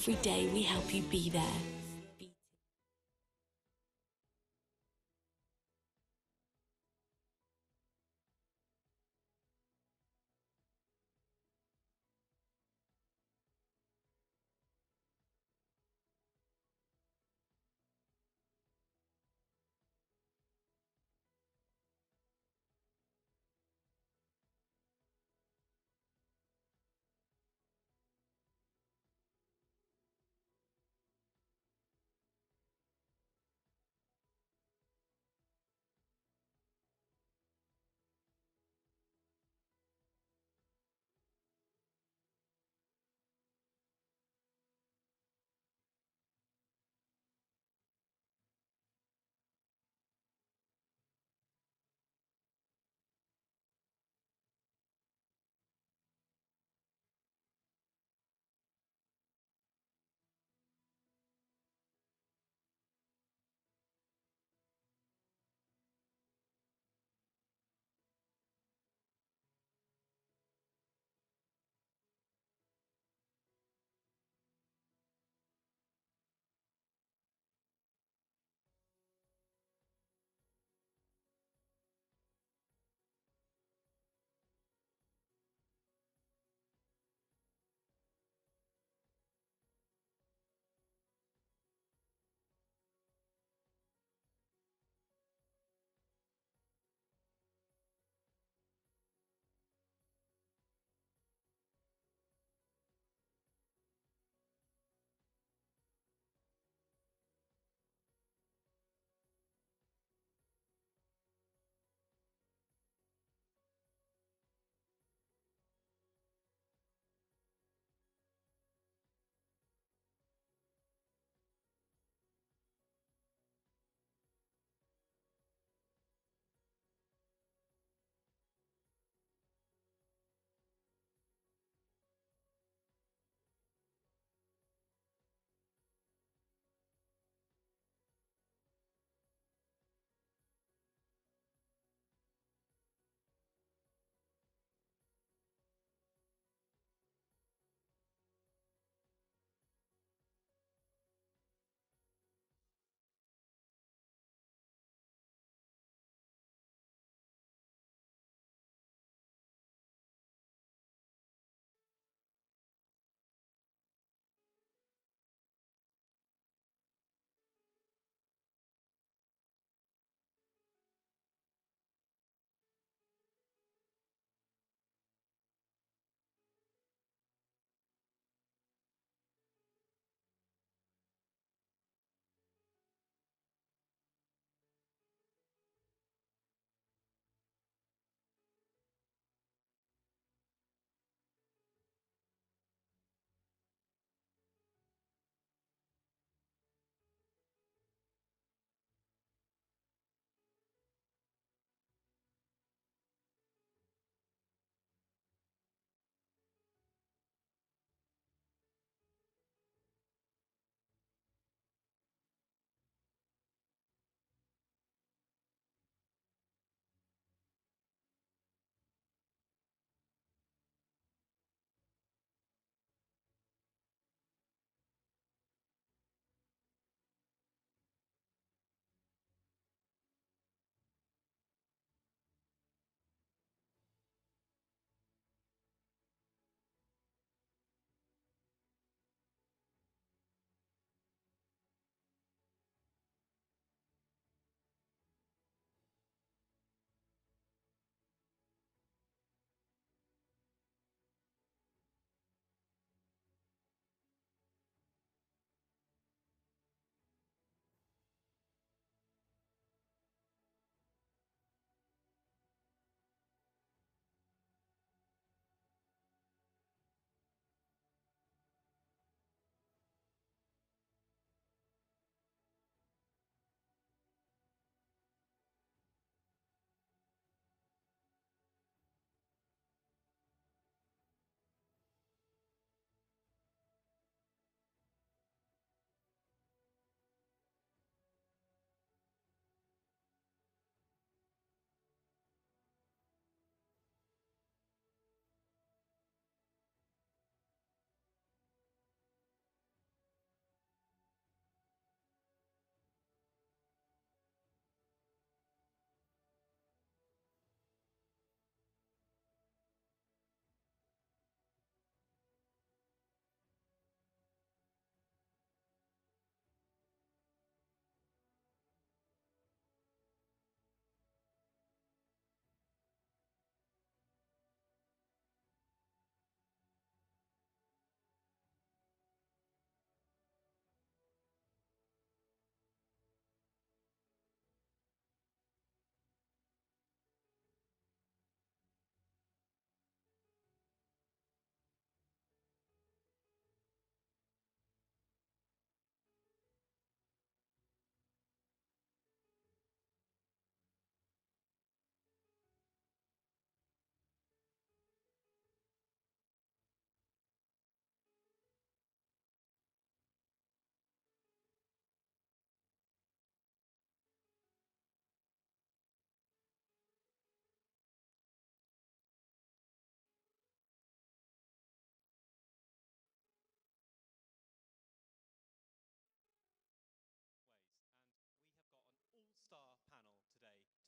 every day we help you be there.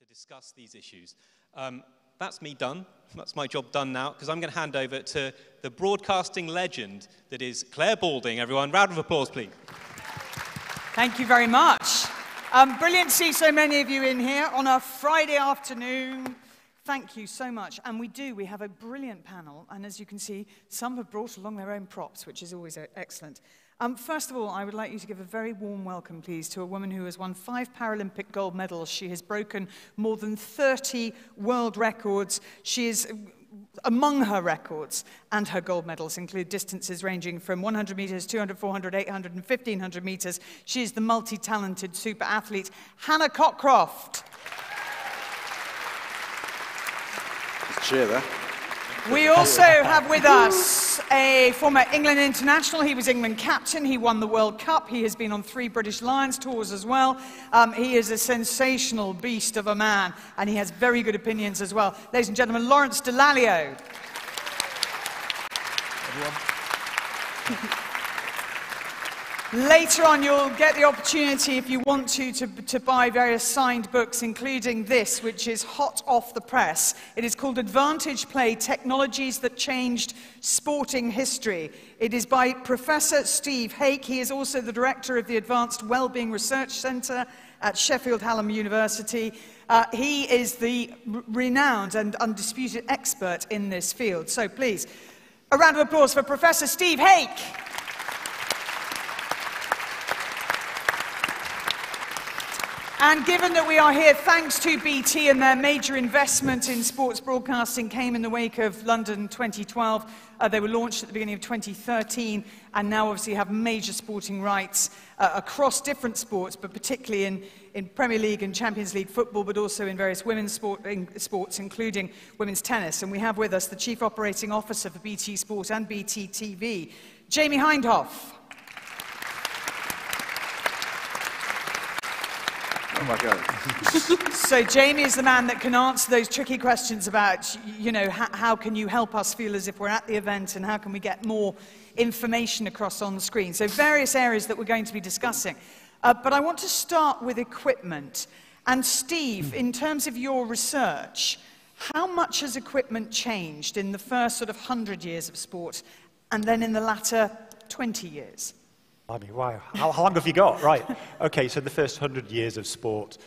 to discuss these issues. That's me done. That's my job done now, because I'm going to hand over to the broadcasting legend that is Clare Balding. Everyone, round of applause, please. Thank you very much. Brilliant to see so many of you in here on a Friday afternoon. Thank you so much. And we have a brilliant panel. And as you can see, some have brought along their own props, which is always excellent. First of all, I would like you to give a very warm welcome, please, to a woman who has won 5 Paralympic gold medals. She has broken more than 30 world records. She is, among her records and her gold medals include distances ranging from 100 meters, 200, 400, 800, and 1500 meters. She is the multi-talented super athlete, Hannah Cockroft. Just cheer there. We also have with us a former England international. He was England captain. He won the World Cup. He has been on 3 British Lions tours as well. He is a sensational beast of a man, and he has very good opinions as well. Ladies and gentlemen, Lawrence Dallaglio. Later on, you'll get the opportunity, if you want to buy various signed books, including this, which is hot off the press. It is called Advantage Play: Technologies That Changed Sporting History. It is by Professor Steve Haake. He is also the director of the Advanced Wellbeing Research Centre at Sheffield Hallam University. He is the renowned and undisputed expert in this field. So please, a round of applause for Professor Steve Haake. And given that we are here thanks to BT, and their major investment in sports broadcasting came in the wake of London 2012, they were launched at the beginning of 2013, and now obviously have major sporting rights across different sports, but particularly in Premier League and Champions League football, but also in various women's sports, including women's tennis. And we have with us the Chief Operating Officer for BT Sport and BT TV, Jamie Hindhaugh. Oh my God. So Jamie is the man that can answer those tricky questions about, you know, how can you help us feel as if we're at the event, and how can we get more information across on the screen. So various areas that we're going to be discussing. But I want to start with equipment. And Steve, in terms of your research, how much has equipment changed in the first sort of 100 years of sport, and then in the latter 20 years? I mean, wow. How long have you got? Right. Okay, so the first 100 years of sport,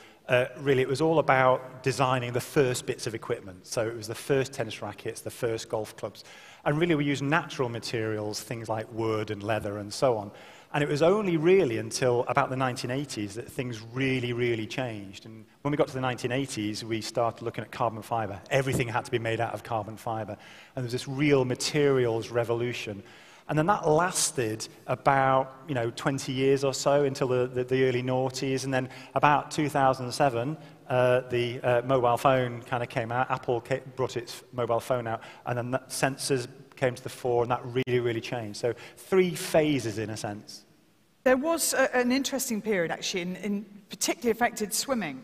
really it was all about designing the first bits of equipment. So it was the first tennis rackets, the first golf clubs. And really we used natural materials, things like wood and leather and so on. And it was only really until about the 1980s that things really, really changed. And when we got to the 1980s, we started looking at carbon fiber. Everything had to be made out of carbon fiber. And there was this real materials revolution. And then that lasted about, 20 years or so until the early noughties. And then about 2007, the mobile phone kind of came out. Apple brought its mobile phone out. And then sensors came to the fore, and that really, really changed. So 3 phases, in a sense. There was an interesting period, actually, in particularly affected swimming.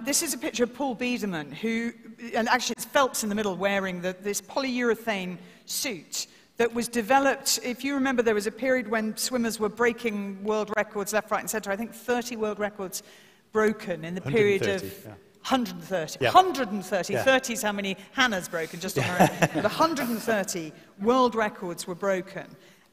This is a picture of Paul Biederman, who, and actually it's Phelps in the middle, wearing this polyurethane suit that was developed. If you remember, there was a period when swimmers were breaking world records left, right, and centre. I think 30 world records broken in the period of 130. Yeah. 130. Yeah. 30 is how many Hannah's broken, just on her own. But 130 world records were broken.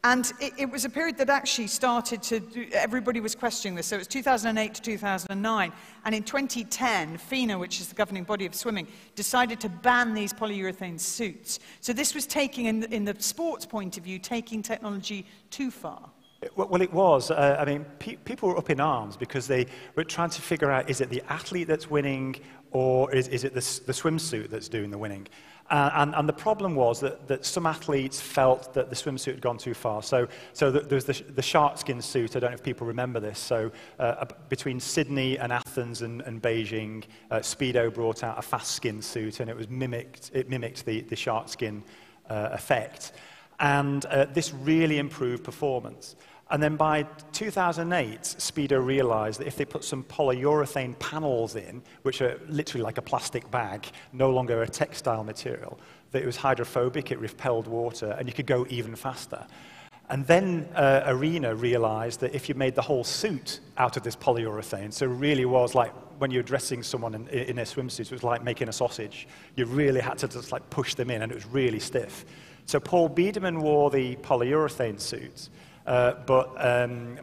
And it was a period that actually started to everybody was questioning this. So it was 2008 to 2009. And in 2010, FINA, which is the governing body of swimming, decided to ban these polyurethane suits. So this was taking, in the sports point of view, taking technology too far. Well, it was. I mean, people were up in arms because they were trying to figure out, is it the athlete that's winning, or is it the swimsuit that's doing the winning? And the problem was that some athletes felt that the swimsuit had gone too far. So there was the shark skin suit. I don't know if people remember this. So between Sydney and Athens and Beijing, Speedo brought out a fast skin suit, and it mimicked the shark skin effect. And this really improved performance. And then by 2008, Speedo realized that if they put some polyurethane panels in, which are literally like a plastic bag, no longer a textile material, that it was hydrophobic, it repelled water, and you could go even faster. And then Arena realized that if you made the whole suit out of this polyurethane, so it really was like when you're dressing someone in their swimsuit, it was like making a sausage. You really had to just like push them in, and it was really stiff. So Paul Biederman wore the polyurethane suit, but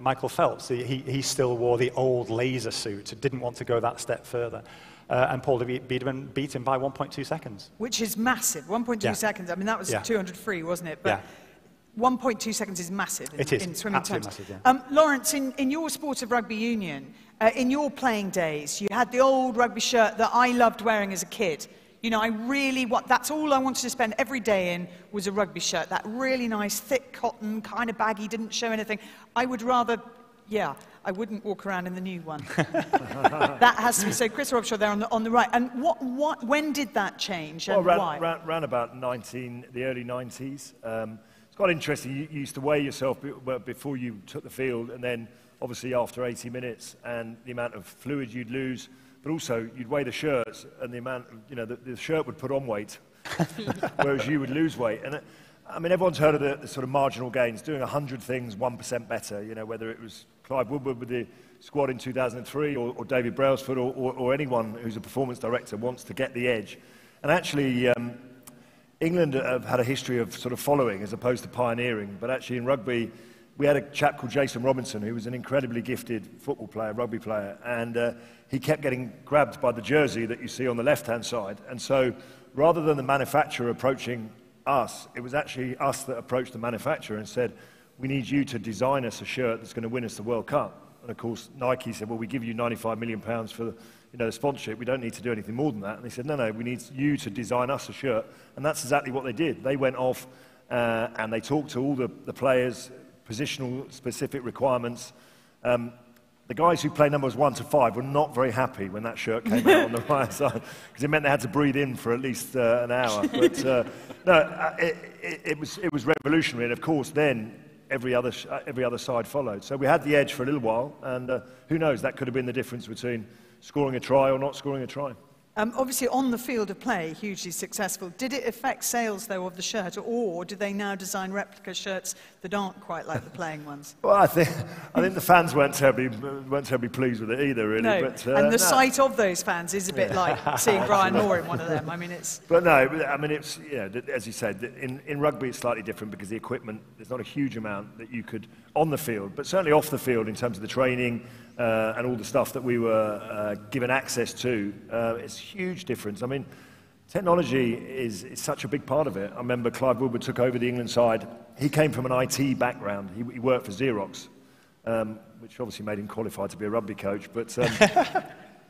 Michael Phelps, he still wore the old laser suit, didn't want to go that step further. And Paul Biederman beat him by 1.2 seconds. Which is massive, 1.2 seconds. I mean, that was 200 free, wasn't it? But 1.2 seconds is massive in swimming terms. Massive, yeah. Lawrence, in your sport of rugby union, in your playing days, you had the old rugby shirt that I loved wearing as a kid. You know, that's all I wanted to spend every day in was a rugby shirt. That really nice, thick cotton, kind of baggy, didn't show anything. I would rather, I wouldn't walk around in the new one. That has to be, so Chris Robshaw there on the right. And when did that change and why? Around about the early 90s. It's quite interesting. You used to weigh yourself before you took the field, and then obviously after 80 minutes, and the amount of fluid you'd lose, but also you'd weigh the shirts, and the amount of, the shirt would put on weight, whereas you would lose weight. And I mean, everyone's heard of the sort of marginal gains, doing 100 things 1% better, you know, whether it was Clive Woodward with the squad in 2003, or David Brailsford, or anyone who's a performance director wants to get the edge. And actually, England have had a history of sort of following as opposed to pioneering, but actually in rugby, we had a chap called Jason Robinson, who was an incredibly gifted football player, rugby player, and he kept getting grabbed by the jersey that you see on the left-hand side. And so, rather than the manufacturer approaching us, it was actually us that approached the manufacturer and said, we need you to design us a shirt that's going to win us the World Cup. And of course, Nike said, well, we give you £95 million for the sponsorship. We don't need to do anything more than that. And they said, no, we need you to design us a shirt. And that's exactly what they did. They went off and they talked to all the players, positional specific requirements. The guys who play numbers 1 to 5 were not very happy when that shirt came out on the right side, because it meant they had to breathe in for at least an hour. But no, it was revolutionary, and of course then every other side followed. So we had the edge for a little while, and who knows, that could have been the difference between scoring a try or not scoring a try. Obviously, on the field of play, hugely successful. Did it affect sales, though, of the shirt, or do they now design replica shirts that aren't quite like the playing ones? Well, I think the fans weren't terribly pleased with it either, really. No, but, and the sight of those fans is a bit like seeing Brian Moore in one of them. I mean, it's... But no, I mean, it's, as you said, in rugby it's slightly different because the equipment, there's not a huge amount that you could, on the field, but certainly off the field in terms of the training, and all the stuff that we were given access to, it's a huge difference. I mean, technology is such a big part of it. I remember Clive Woodward took over the England side. He came from an IT background. He worked for Xerox, which obviously made him qualified to be a rugby coach. But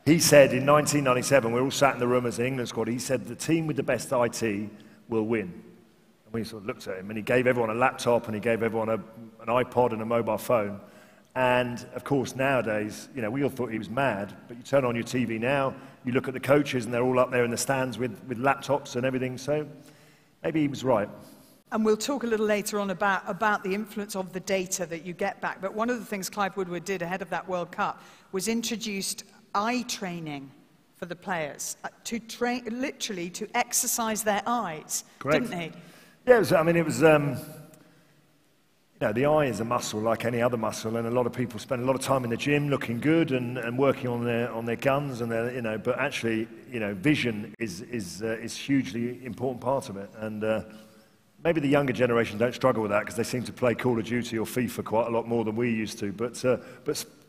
he said in 1997, we were all sat in the room as an England squad, he said, the team with the best IT will win. And we sort of looked at him, and he gave everyone a laptop, and he gave everyone an iPod and a mobile phone. And, of course, nowadays, we all thought he was mad, but you turn on your TV now, you look at the coaches, and they're all up there in the stands with laptops and everything, so maybe he was right. And we'll talk a little later on about the influence of the data that you get back. But one of the things Clive Woodward did ahead of that World Cup was introduced eye training for the players, to train, literally to exercise their eyes, Correct. Didn't he? Yeah, it was the eye is a muscle like any other muscle, and a lot of people spend a lot of time in the gym looking good and working on their guns and their, but actually, vision is hugely important part of it. And maybe the younger generation don't struggle with that because they seem to play Call of Duty or FIFA quite a lot more than we used to. But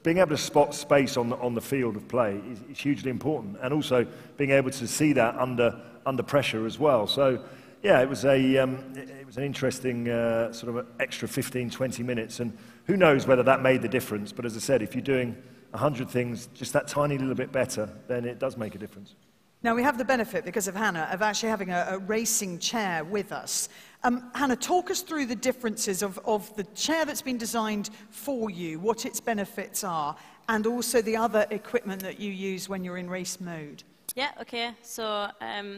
being able to spot space on the field of play is hugely important, and also being able to see that under pressure as well. So. Yeah, it was an interesting sort of extra 15, 20 minutes, and who knows whether that made the difference. But as I said, if you're doing 100 things just that tiny little bit better, then it does make a difference. Now, we have the benefit, because of Hannah, of actually having a racing chair with us. Hannah, talk us through the differences of the chair that's been designed for you, what its benefits are, and also the other equipment that you use when you're in race mode. Yeah, okay. So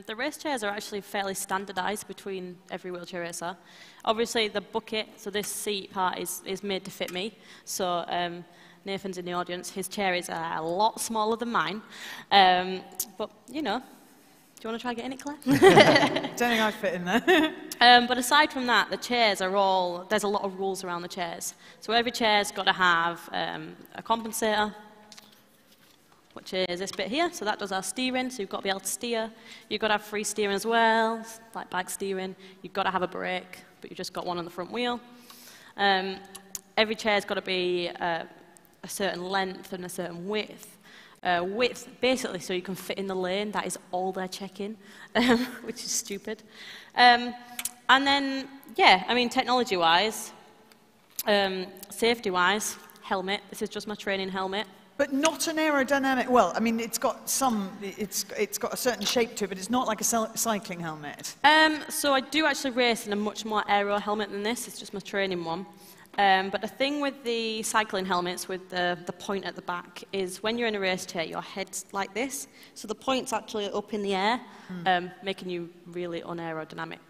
the race chairs are actually fairly standardised between every wheelchair racer. Obviously, the bucket, so this seat part is made to fit me. So Nathan's in the audience. His chair is a lot smaller than mine. But, do you want to try getting it, Claire? Don't think I'd fit in there. But aside from that, the chairs are all, there's a lot of rules around the chairs. So every chair's got to have a compensator, which is this bit here. So that does our steering, so you've got to be able to steer. You've got to have free steering as well, like bike steering. You've got to have a brake, but you've just got one on the front wheel. Every chair's got to be a certain length and a certain width. Width, basically, so you can fit in the lane. That is all they're checking, which is stupid. And then, yeah, I mean, technology-wise, safety-wise, helmet. This is just my training helmet. But not an aerodynamic, well, I mean, it's got a certain shape to it, but it's not like a cycling helmet. So I do actually race in a much more aero helmet than this. It's just my training one. But the thing with the cycling helmets with the point at the back is when you're in a race chair, your head's like this. So the point's actually up in the air, making you really unaerodynamic.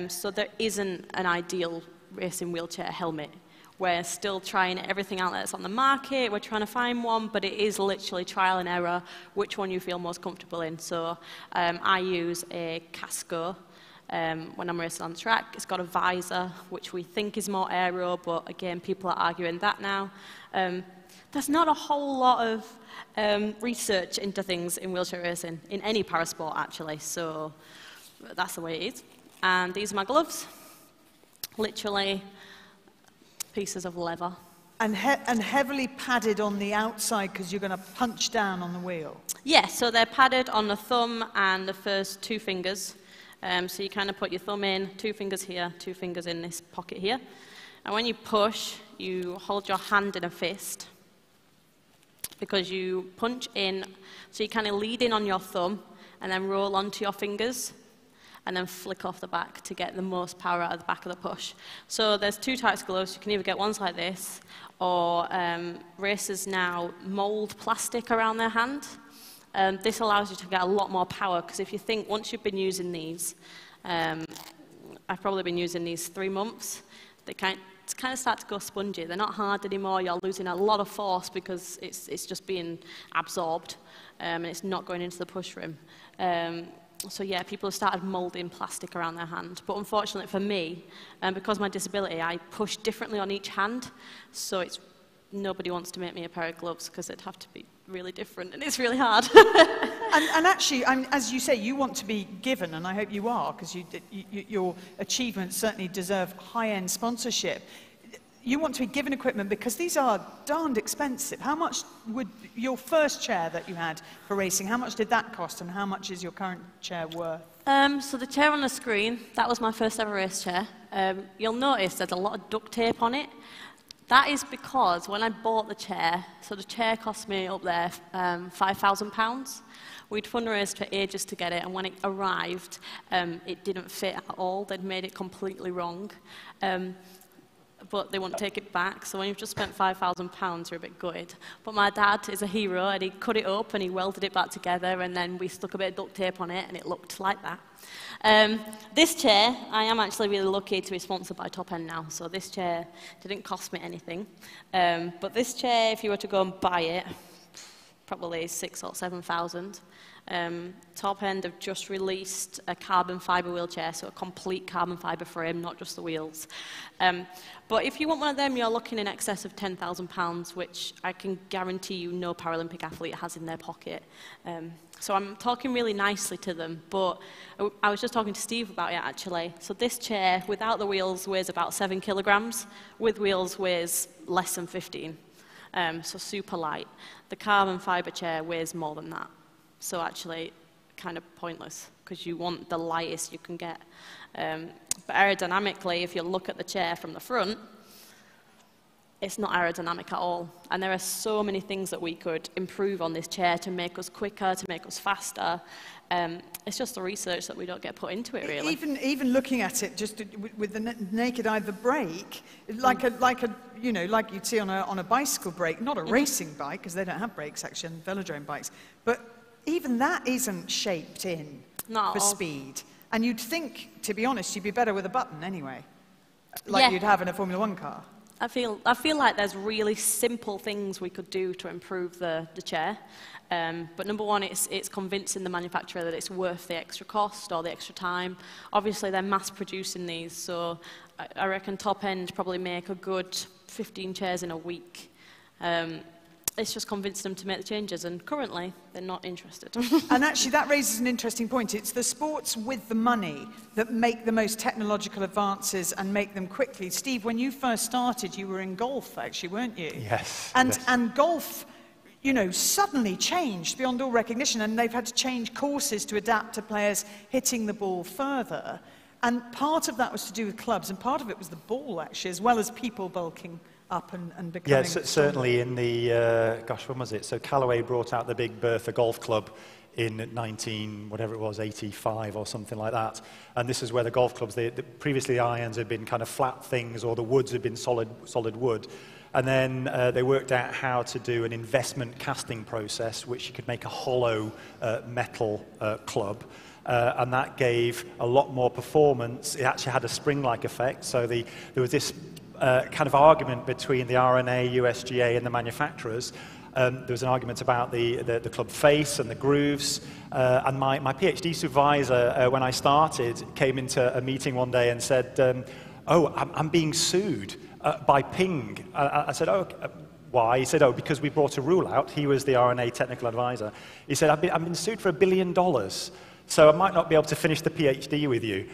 So there isn't an ideal racing wheelchair helmet. We're still trying everything out that's on the market. We're trying to find one, but it is literally trial and error, which one you feel most comfortable in. So I use a Casco when I'm racing on the track. It's got a visor, which we think is more aero, but again, people are arguing that now. There's not a whole lot of research into things in wheelchair racing, in any parasport actually, so that's the way it is. And these are my gloves, literally pieces of leather. And heavily padded on the outside because you're going to punch down on the wheel. Yeah, so they're padded on the thumb and the first 2 fingers. So you kind of put your thumb in, 2 fingers here, 2 fingers in this pocket here. And when you push, you hold your hand in a fist because you punch in, so you kind of lead in on your thumb and then roll onto your fingers and then flick off the back to get the most power out of the back of the push. So there's 2 types of gloves. You can either get ones like this, or racers now mould plastic around their hand. This allows you to get a lot more power, because if you think, once you've been using these, I've probably been using these 3 months, they kind of start to go spongy. They're not hard anymore. You're losing a lot of force because it's just being absorbed, and it's not going into the push rim. So yeah, people have started moulding plastic around their hand. But unfortunately for me, because of my disability, I push differently on each hand. So nobody wants to make me a pair of gloves because it'd have to be really different, and it's really hard. and actually, as you say, you want to be given, and I hope you are, because your achievements certainly deserve high-end sponsorship. You want to be given equipment because these are darned expensive. How much would your first chair that you had for racing, how much did that cost, and how much is your current chair worth? So the chair on the screen, that was my first ever race chair. You'll notice there's a lot of duct tape on it. That is because when I bought the chair, so the chair cost me up there £5,000. We'd fundraised for ages to get it, and when it arrived, it didn't fit at all. They'd made it completely wrong. But they wouldn't take it back, so when you've just spent £5,000, you're a bit gutted. But my dad is a hero, and he cut it up and he welded it back together, and then we stuck a bit of duct tape on it, and it looked like that. This chair, I am actually really lucky to be sponsored by Top End now, so this chair didn't cost me anything. But this chair, if you were to go and buy it, probably 6,000 or 7,000. Top End have just released a carbon fibre wheelchair, so a complete carbon fibre frame, not just the wheels. But if you want one of them, you're looking in excess of £10,000, which I can guarantee you no Paralympic athlete has in their pocket. So I'm talking really nicely to them, but I was just talking to Steve about it actually. So this chair, without the wheels, weighs about 7 kilograms. With wheels, weighs less than 15. So super light. The carbon fibre chair weighs more than that. So actually, kind of pointless, because you want the lightest you can get. But aerodynamically, if you look at the chair from the front, it's not aerodynamic at all. And there are so many things that we could improve on this chair to make us quicker, to make us faster. It's just the research that we don't get put into it, really. Even looking at it, just with the naked eye, the brake, like you'd see on a bicycle brake, not a racing bike, because they don't have brakes actually, on velodrome bikes, but even that isn't shaped in for speed. And you'd think, to be honest, you'd be better with a button anyway, like you'd have in a Formula 1 car. I feel like there's really simple things we could do to improve the chair. But number one, it's convincing the manufacturer that it's worth the extra cost or the extra time. Obviously, they're mass producing these, so I reckon Top End probably make a good 15 chairs in a week. it's just convincing them to make the changes, and currently they're not interested. And actually that raises an interesting point. It's the sports with the money that make the most technological advances and make them quickly. Steve, when you first started, you were in golf, actually, weren't you? Yes. And golf, you know, suddenly changed beyond all recognition, and they've had to change courses to adapt to players hitting the ball further. And part of that was to do with clubs, and part of it was the ball, actually, as well as people bulking up and becoming... Yes, certainly in the, gosh, when was it? So Callaway brought out the Big Bertha Golf Club in 85 or something like that. And this is where the golf clubs, previously the irons had been kind of flat things, or the woods had been solid wood. And then they worked out how to do an investment casting process, which you could make a hollow metal club. And that gave a lot more performance. It actually had a spring-like effect. So there was this kind of argument between the RNA, USGA, and the manufacturers. There was an argument about the club face and the grooves. And my PhD supervisor, when I started, came into a meeting one day and said, oh, I'm being sued by Ping. I said, oh, why? He said, oh, because we brought a rule out. He was the RNA technical advisor. He said, I've been sued for $1 billion. So I might not be able to finish the PhD with you.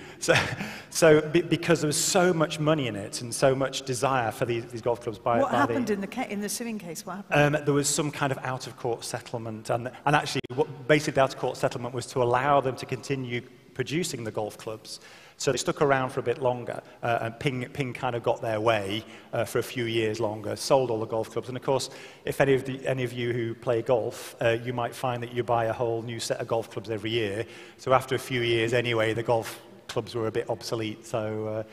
Because there was so much money in it and so much desire for these golf clubs. What happened in the suing case? What happened? There was some kind of out-of-court settlement. And actually, basically the out-of-court settlement was to allow them to continue producing the golf clubs. So they stuck around for a bit longer, and Ping kind of got their way for a few years longer, sold all the golf clubs. And of course, if any of you who play golf, you might find that you buy a whole new set of golf clubs every year. So after a few years anyway, the golf clubs were a bit obsolete. So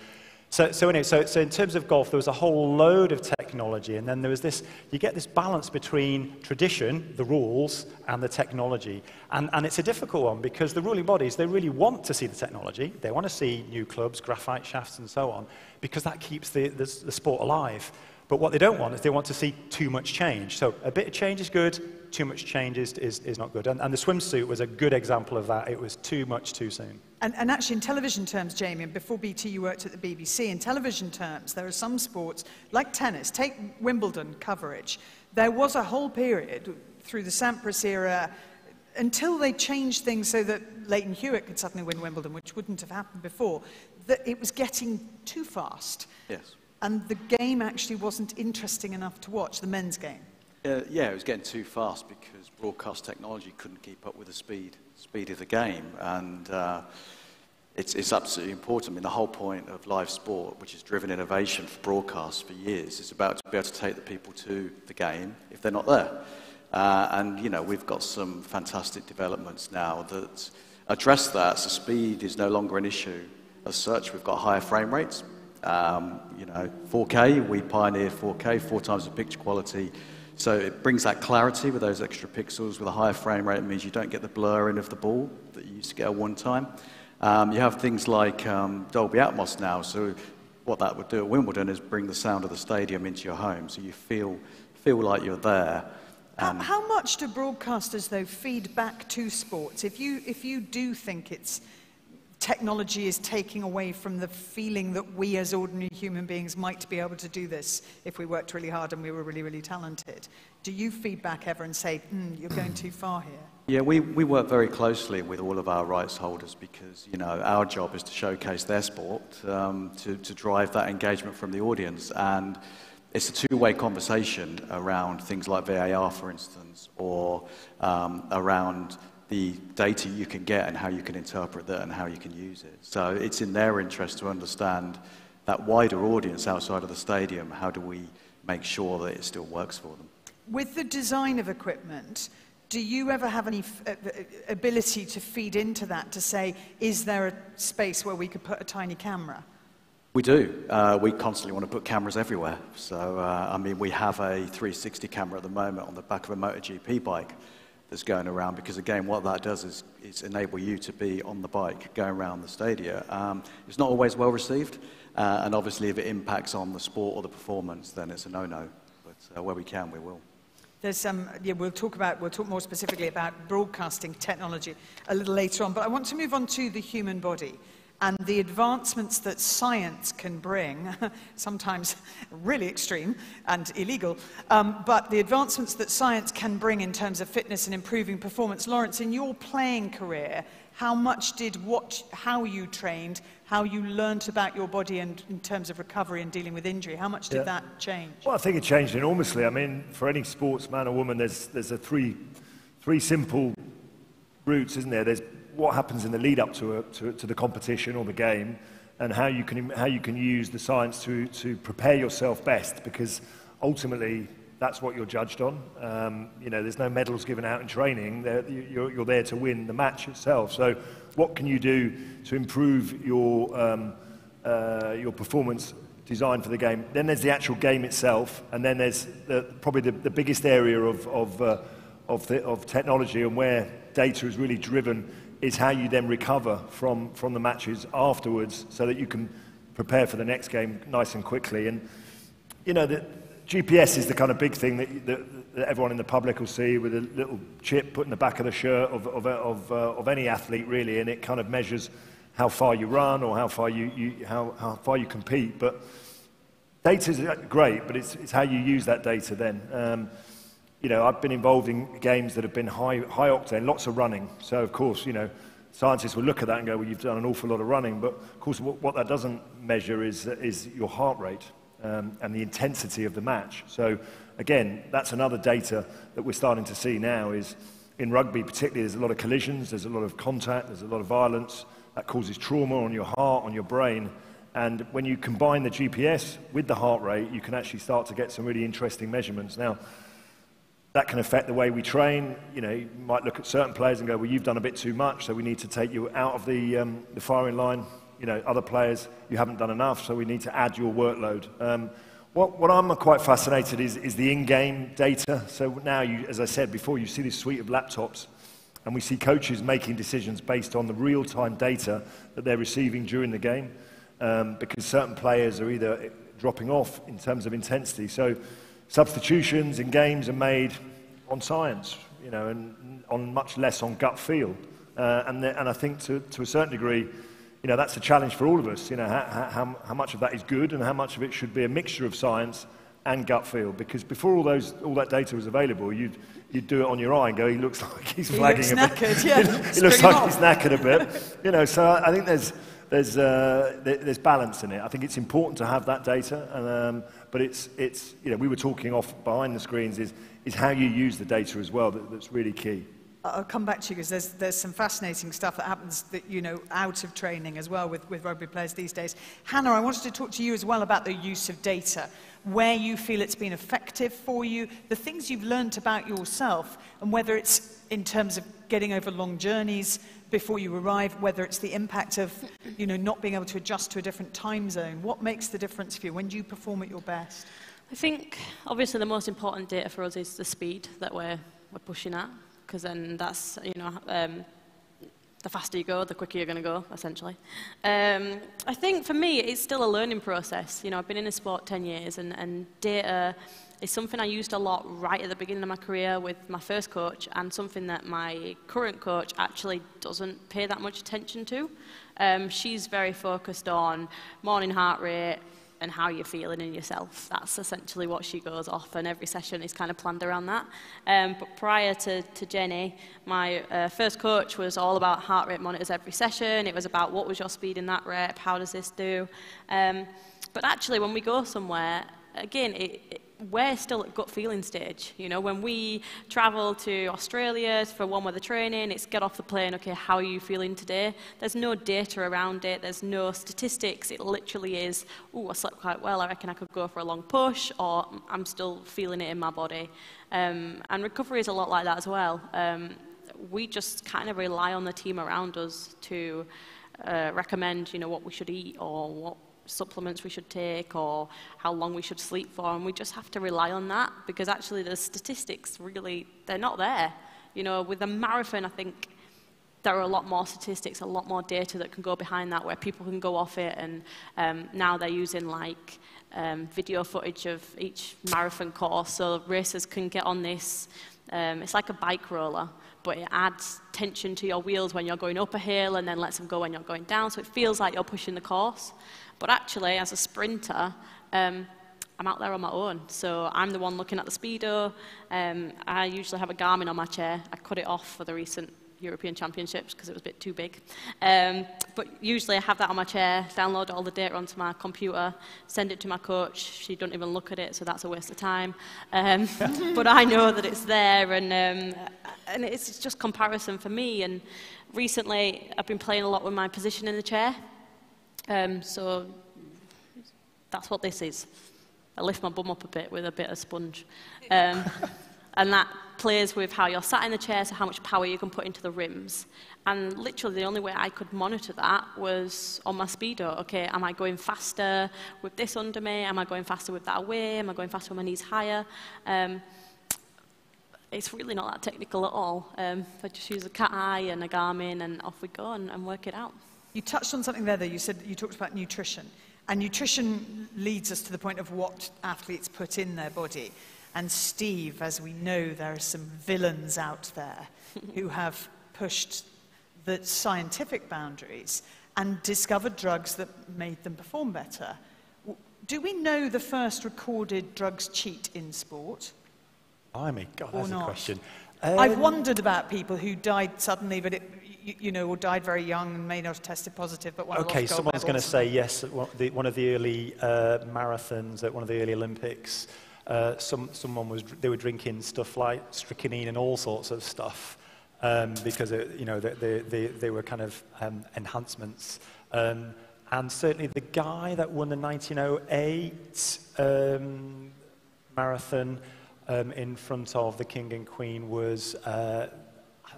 in terms of golf, there was a whole load of technology, and then there was this, you get this balance between tradition, the rules, and the technology. And it's a difficult one, because the ruling bodies, they really want to see the technology. They want to see new clubs, graphite shafts, and so on, because that keeps the sport alive. But what they don't want is they want to see too much change. So a bit of change is good, too much change is not good. And the swimsuit was a good example of that. It was too much too soon. And actually, in television terms, Jamie, and before BT you worked at the BBC, in television terms, there are some sports, like tennis, take Wimbledon coverage. There was a whole period through the Sampras era until they changed things so that Leighton Hewitt could suddenly win Wimbledon, which wouldn't have happened before, that it was getting too fast. Yes. And the game actually wasn't interesting enough to watch, the men's game. Yeah, it was getting too fast because broadcast technology couldn't keep up with the speed of the game. And it's absolutely important. I mean, the whole point of live sport, which has driven innovation for broadcast for years, is about to be able to take the people to the game if they're not there. And, you know, we've got some fantastic developments now that address that. So speed is no longer an issue. As such, we've got higher frame rates. You know, 4K, we pioneered 4K, 4 times the picture quality. So it brings that clarity with those extra pixels. With a higher frame rate, it means you don't get the blurring of the ball that you used to get at one time. You have things like Dolby Atmos now. So what that would do at Wimbledon is bring the sound of the stadium into your home, so you feel like you're there. How much do broadcasters, though, feed back to sports? If you do think technology is taking away from the feeling that we as ordinary human beings might be able to do this if we worked really hard and we were really, really talented, do you feed back ever and say, you're going too far here? Yeah, we work very closely with all of our rights holders because, you know, our job is to showcase their sport, to drive that engagement from the audience. And it's a two-way conversation around things like VAR, for instance, or around the data you can get and how you can interpret that and how you can use it. So it's in their interest to understand that wider audience outside of the stadium. How do we make sure that it still works for them? With the design of equipment, do you ever have any ability to feed into that to say, is there a space where we could put a tiny camera? We do. We constantly want to put cameras everywhere. So, I mean, we have a 360 camera at the moment on the back of a MotoGP bike that's going around because, again, what that does is enable you to be on the bike going around the stadia. It's not always well received, and obviously if it impacts on the sport or the performance, then it's a no-no. But where we can, we will. There's we'll talk more specifically about broadcasting technology a little later on, but I want to move on to the human body. and the advancements that science can bring, sometimes really extreme and illegal, but the advancements that science can bring in terms of fitness and improving performance. Lawrence, in your playing career, how much did how you trained, how you learnt about your body and in terms of recovery and dealing with injury, how much did that change? Well, I think it changed enormously. I mean, for any sportsman or woman, there's a three simple routes, isn't there? There's what happens in the lead up to the competition or the game, and how you can use the science to prepare yourself best, because ultimately that's what you're judged on. You know, there's no medals given out in training. You're there to win the match itself. So what can you do to improve your performance designed for the game? Then there's the actual game itself, and then there's probably the biggest area of technology and where data is really driven is how you then recover from the matches afterwards, so that you can prepare for the next game nice and quickly. And you know, the GPS is the kind of big thing that everyone in the public will see, with a little chip put in the back of the shirt of any athlete, really, and it kind of measures how far you run or how far you compete. But data is great, but it's how you use that data then. You know, I've been involved in games that have been high octane, lots of running. So, of course, you know, scientists will look at that and go, well, you've done an awful lot of running. But, of course, what that doesn't measure is your heart rate and the intensity of the match. So, again, that's another data that we're starting to see now is, in rugby particularly, there's a lot of collisions, there's a lot of contact, there's a lot of violence. That causes trauma on your heart, on your brain. And when you combine the GPS with the heart rate, you can actually start to get some really interesting measurements. Now, that can affect the way we train. You know, you might look at certain players and go, well, you've done a bit too much, so we need to take you out of the firing line. You know, other players, you haven't done enough, so we need to add your workload. What I'm quite fascinated is the in-game data. So now, as I said before, you see this suite of laptops, and we see coaches making decisions based on the real-time data that they're receiving during the game, because certain players are either dropping off in terms of intensity. So substitutions in games are made on science, you know, and on much less on gut feel. And I think to a certain degree, you know, that's a challenge for all of us. You know, how much of that is good and how much of it should be a mixture of science and gut feel. Because before all that data was available, you'd do it on your eye and go, he looks like he's flagging a bit. Knackered, yeah. He looks like he's knackered a bit. You know, so I think there's balance in it. I think it's important to have that data, but it's you know, we were talking behind the screens is how you use the data as well that's really key. I'll come back to you, because there's some fascinating stuff that happens that, you know, out of training as well with rugby players these days. Hannah, I wanted to talk to you as well about the use of data, where you feel it's been effective for you, the things you've learnt about yourself, and whether it's in terms of getting over long journeys before you arrive, whether it's the impact of, you know, not being able to adjust to a different time zone. What makes the difference for you? When do you perform at your best? I think, obviously, the most important data for us is the speed that we're pushing at, because then that's, you know, the faster you go, the quicker you're going to go, essentially. I think for me, it's still a learning process. You know, I've been in the sport 10 years, and data is something I used a lot right at the beginning of my career with my first coach, and something that my current coach actually doesn't pay that much attention to. She's very focused on morning heart rate and how you're feeling in yourself. That's essentially what she goes off, and every session is kind of planned around that. But prior to Jenny, my first coach was all about heart rate monitors every session. It was about what was your speed in that rep, how does this do? But actually, when we go somewhere, again, we're still at gut feeling stage. You know, when we travel to Australia for one weather training, it's get off the plane, okay, how are you feeling today? There's no data around it, there's no statistics. It literally is, oh, I slept quite well, I reckon I could go for a long push, or I'm still feeling it in my body. And recovery is a lot like that as well. We just kind of rely on the team around us to recommend, you know, what we should eat or what supplements we should take or how long we should sleep for, and we just have to rely on that, because actually the statistics really, they're not there. You know, with a marathon, I think there are a lot more statistics, a lot more data that can go behind that, where people can go off it, and now they're using like video footage of each marathon course, so racers can get on this. It's like a bike roller, but it adds attention to your wheels when you're going up a hill and then lets them go when you're going down. So it feels like you're pushing the course. But actually, as a sprinter, I'm out there on my own. So I'm the one looking at the speedo. I usually have a Garmin on my chair. I cut it off for the recent European Championships because it was a bit too big. But usually I have that on my chair, download all the data onto my computer, send it to my coach. She doesn't even look at it, so that's a waste of time. But I know that it's there, and it's just comparison for me. And recently I've been playing a lot with my position in the chair. So that's what this is. I lift my bum up a bit with a bit of sponge. And that plays with how you're sat in the chair, so how much power you can put into the rims. And literally the only way I could monitor that was on my speedo. Okay, am I going faster with this under me? Am I going faster with that away? Am I going faster with my knees higher? It's really not that technical at all. I just use a cat eye and a Garmin, and off we go and work it out. You touched on something there, though. You said you talked about nutrition. And nutrition leads us to the point of what athletes put in their body. And Steve, as we know, there are some villains out there who have pushed the scientific boundaries and discovered drugs that made them perform better. Do we know the first recorded drugs cheat in sport? I mean, God, that's a question. I've wondered about people who died suddenly, but or died very young and may not have tested positive, but won a lot of gold medals. Someone's going to say yes. One of the early marathons at one of the early Olympics. They were drinking stuff like strychnine and all sorts of stuff because they were kind of enhancements. And certainly the guy that won the 1908 marathon in front of the King and Queen was,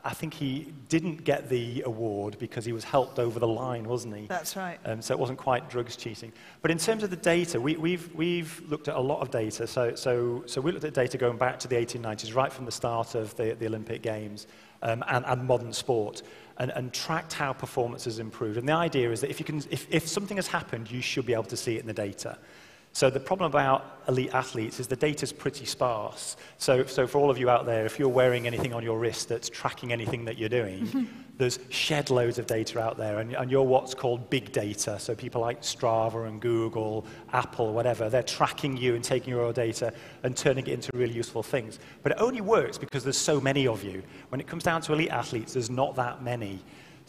I think he didn't get the award because he was helped over the line, wasn't he? That's right. So it wasn't quite drugs cheating. But in terms of the data, we've looked at a lot of data. So we looked at data going back to the 1890s, right from the start of the Olympic Games and modern sport, and tracked how performance has improved. And the idea is that if something has happened, you should be able to see it in the data. So the problem about elite athletes is the data's pretty sparse. So for all of you out there, if you're wearing anything on your wrist that's tracking anything that you're doing, there's shed loads of data out there, and you're what's called big data. So people like Strava and Google, Apple, whatever, they're tracking you and taking your data and turning it into really useful things. But it only works because there's so many of you. When it comes down to elite athletes, there's not that many.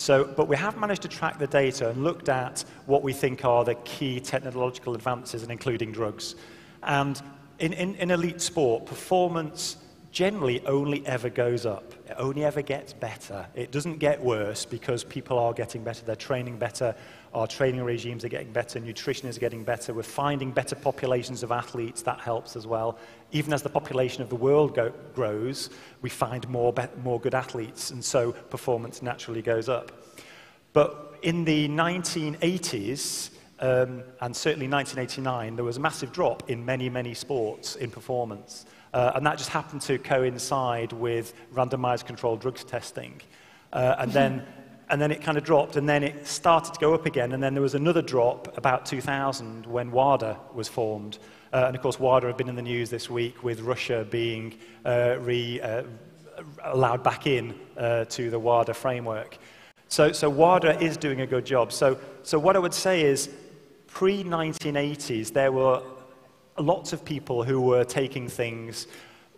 But we have managed to track the data and looked at what we think are the key technological advances, and including drugs. And in elite sport, performance generally only ever goes up. It only ever gets better. It doesn't get worse because people are getting better, they're training better, our training regimes are getting better, nutrition is getting better, we're finding better populations of athletes, that helps as well. Even as the population of the world grows, we find more good athletes, and so performance naturally goes up. But in the 1980s, and certainly 1989, there was a massive drop in many, many sports in performance. And that just happened to coincide with randomized controlled drugs testing. And then it kind of dropped, and then it started to go up again, and then there was another drop about 2000 when WADA was formed. And of course, WADA have been in the news this week with Russia being allowed back in to the WADA framework. So WADA is doing a good job. So what I would say is, pre-1980s, there were lots of people who were taking things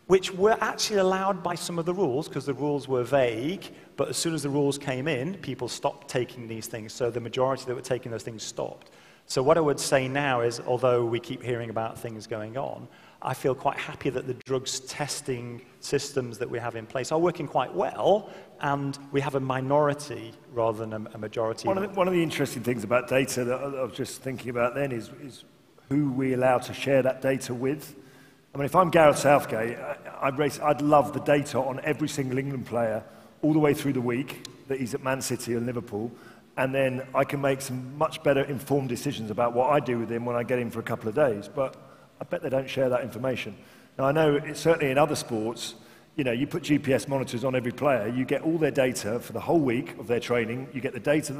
which were actually allowed by some of the rules, because the rules were vague, but as soon as the rules came in, people stopped taking these things, so the majority that were taking those things stopped. So what I would say now is, although we keep hearing about things going on, I feel quite happy that the drugs testing systems that we have in place are working quite well, and we have a minority rather than a majority. One of the interesting things about data that I was just thinking about then is who we allow to share that data with. I mean, if I'm Gareth Southgate, I'd love the data on every single England player all the way through the week that he's at Man City and Liverpool, and then I can make some much better informed decisions about what I do with him when I get him for a couple of days. But I bet they don't share that information. Now, I know certainly in other sports, you put GPS monitors on every player, you get all their data for the whole week of their training, you get the data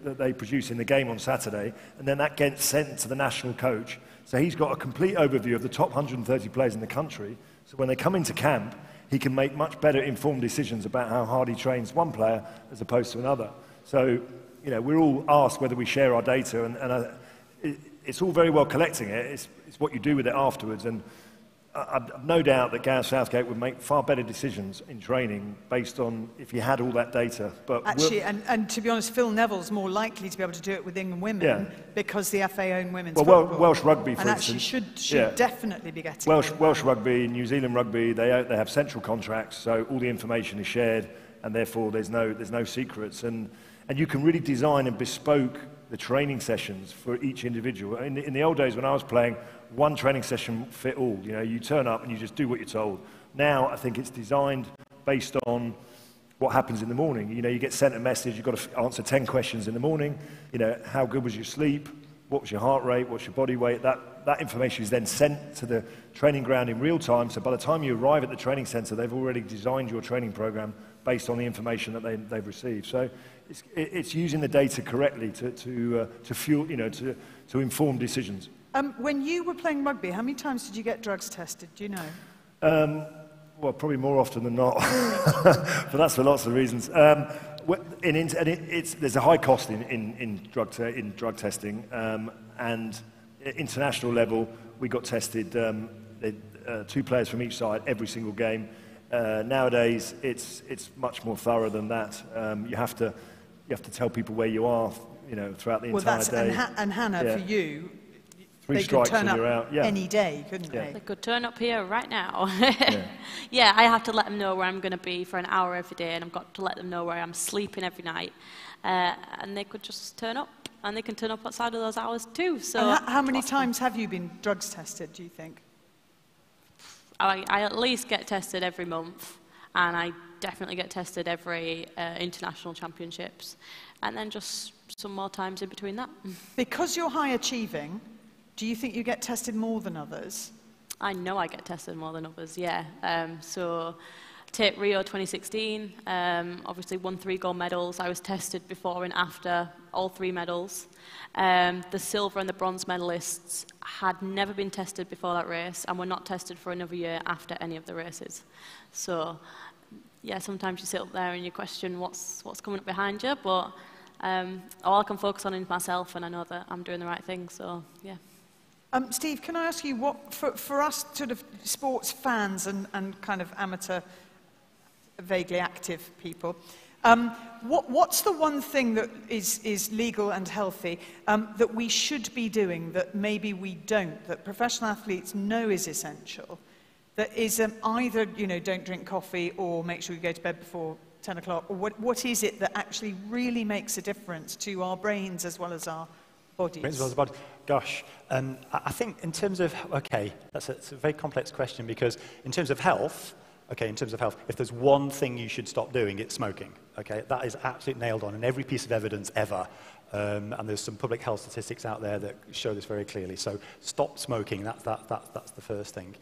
that they produce in the game on Saturday, and then that gets sent to the national coach. So he's got a complete overview of the top 130 players in the country. So when they come into camp, he can make much better informed decisions about how hard he trains one player as opposed to another. So, you know, we're all asked whether we share our data, and it's all very well collecting it. It's what you do with it afterwards. And I've no doubt that Gareth Southgate would make far better decisions in training based on if he had all that data. But actually, and to be honest, Phil Neville's more likely to be able to do it with England women because the FA own women's football. Welsh Rugby, for and instance. And actually should definitely be getting Welsh Rugby, New Zealand Rugby, they have central contracts, so all the information is shared, and therefore there's no secrets. And you can really design and bespoke the training sessions for each individual. In the old days when I was playing, one training session fit all. You know, you turn up and you just do what you're told. Now I think it's designed based on what happens in the morning. You know, you get sent a message, you've got to answer 10 questions in the morning. You know, how good was your sleep? What was your heart rate? What's your body weight? That information is then sent to the training ground in real time. So by the time you arrive at the training centre, they've already designed your training programme based on the information that they've received. So it's using the data correctly to fuel, you know, to inform decisions. When you were playing rugby, how many times did you get drugs tested? Do you know? Well, probably more often than not, but that's for lots of reasons. There's a high cost in drug testing, and at international level, we got tested 2 players from each side every single game. Nowadays, it's much more thorough than that. You have to tell people where you are, you know, throughout the entire day. And Hannah, for you, 3 they strikes could turn and you're up out. Yeah. any day, couldn't they? They could turn up here right now. Yeah, I have to let them know where I'm going to be for an hour every day, and I've got to let them know where I'm sleeping every night. And they could just turn up, and they can turn up outside of those hours too. So, and how many times have you been drugs tested, do you think? I at least get tested every month, and I definitely get tested every international championships, and then just some more times in between that. Because you're high achieving, do you think you get tested more than others? I know I get tested more than others, yeah. So take Rio 2016, obviously won 3 gold medals. I was tested before and after all 3 medals. The silver and the bronze medalists had never been tested before that race and were not tested for another year after any of the races. So, yeah, sometimes you sit up there and you question what's coming up behind you, but all I can focus on is myself, and I know that I'm doing the right thing, so, yeah. Steve, can I ask you, what for us sort of sports fans and kind of amateur, vaguely active people, what's the one thing that is legal and healthy that we should be doing that maybe we don't, that professional athletes know is essential, that is either, you know, don't drink coffee or make sure you go to bed before 10 o'clock, or what is it that actually really makes a difference to our brains as well as our bodies? As well as body. Gosh, I think in terms of, that's a very complex question, because in terms of health, if there's one thing you should stop doing, it's smoking. Okay, that is absolutely nailed on in every piece of evidence ever. And there's some public health statistics out there that show this very clearly. So stop smoking, that's the first thing.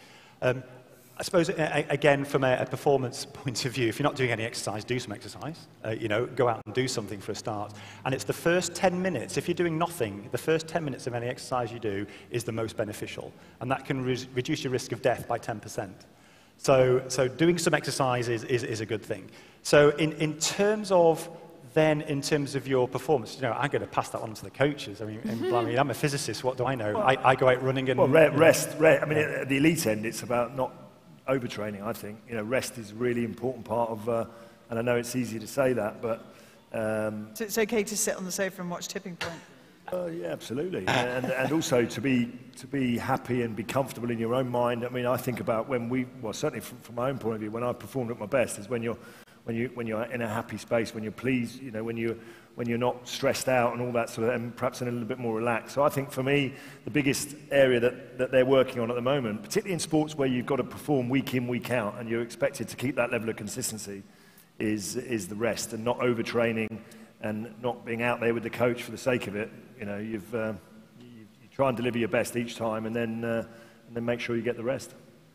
I suppose, again, from a performance point of view, if you're not doing any exercise, do some exercise. You know, go out and do something for a start. And it's the first 10 minutes, if you're doing nothing, the first 10 minutes of any exercise you do is the most beneficial. And that can reduce your risk of death by 10%. So doing some exercise is a good thing. So in terms of your performance, you know, I'm going to pass that on to the coaches. I mean, I'm a physicist, what do I know? Well, I go out running and... Well, rest. I mean, at the elite end, it's about not overtraining, I think. You know, rest is a really important part of, and I know it's easy to say that, but... So it's okay to sit on the sofa and watch Tipping Point? Yeah, absolutely. and also to be happy and be comfortable in your own mind. I mean, I think about certainly from my own point of view, when I performed at my best is when you're in a happy space, when you're pleased, you know, when you're not stressed out and all that sort of, and perhaps a little bit more relaxed. So I think for me, the biggest area that they're working on at the moment, particularly in sports where you've got to perform week in, week out, and you're expected to keep that level of consistency, is the rest, and not overtraining and not being out there with the coach for the sake of it. You know, you try and deliver your best each time, and then make sure you get the rest.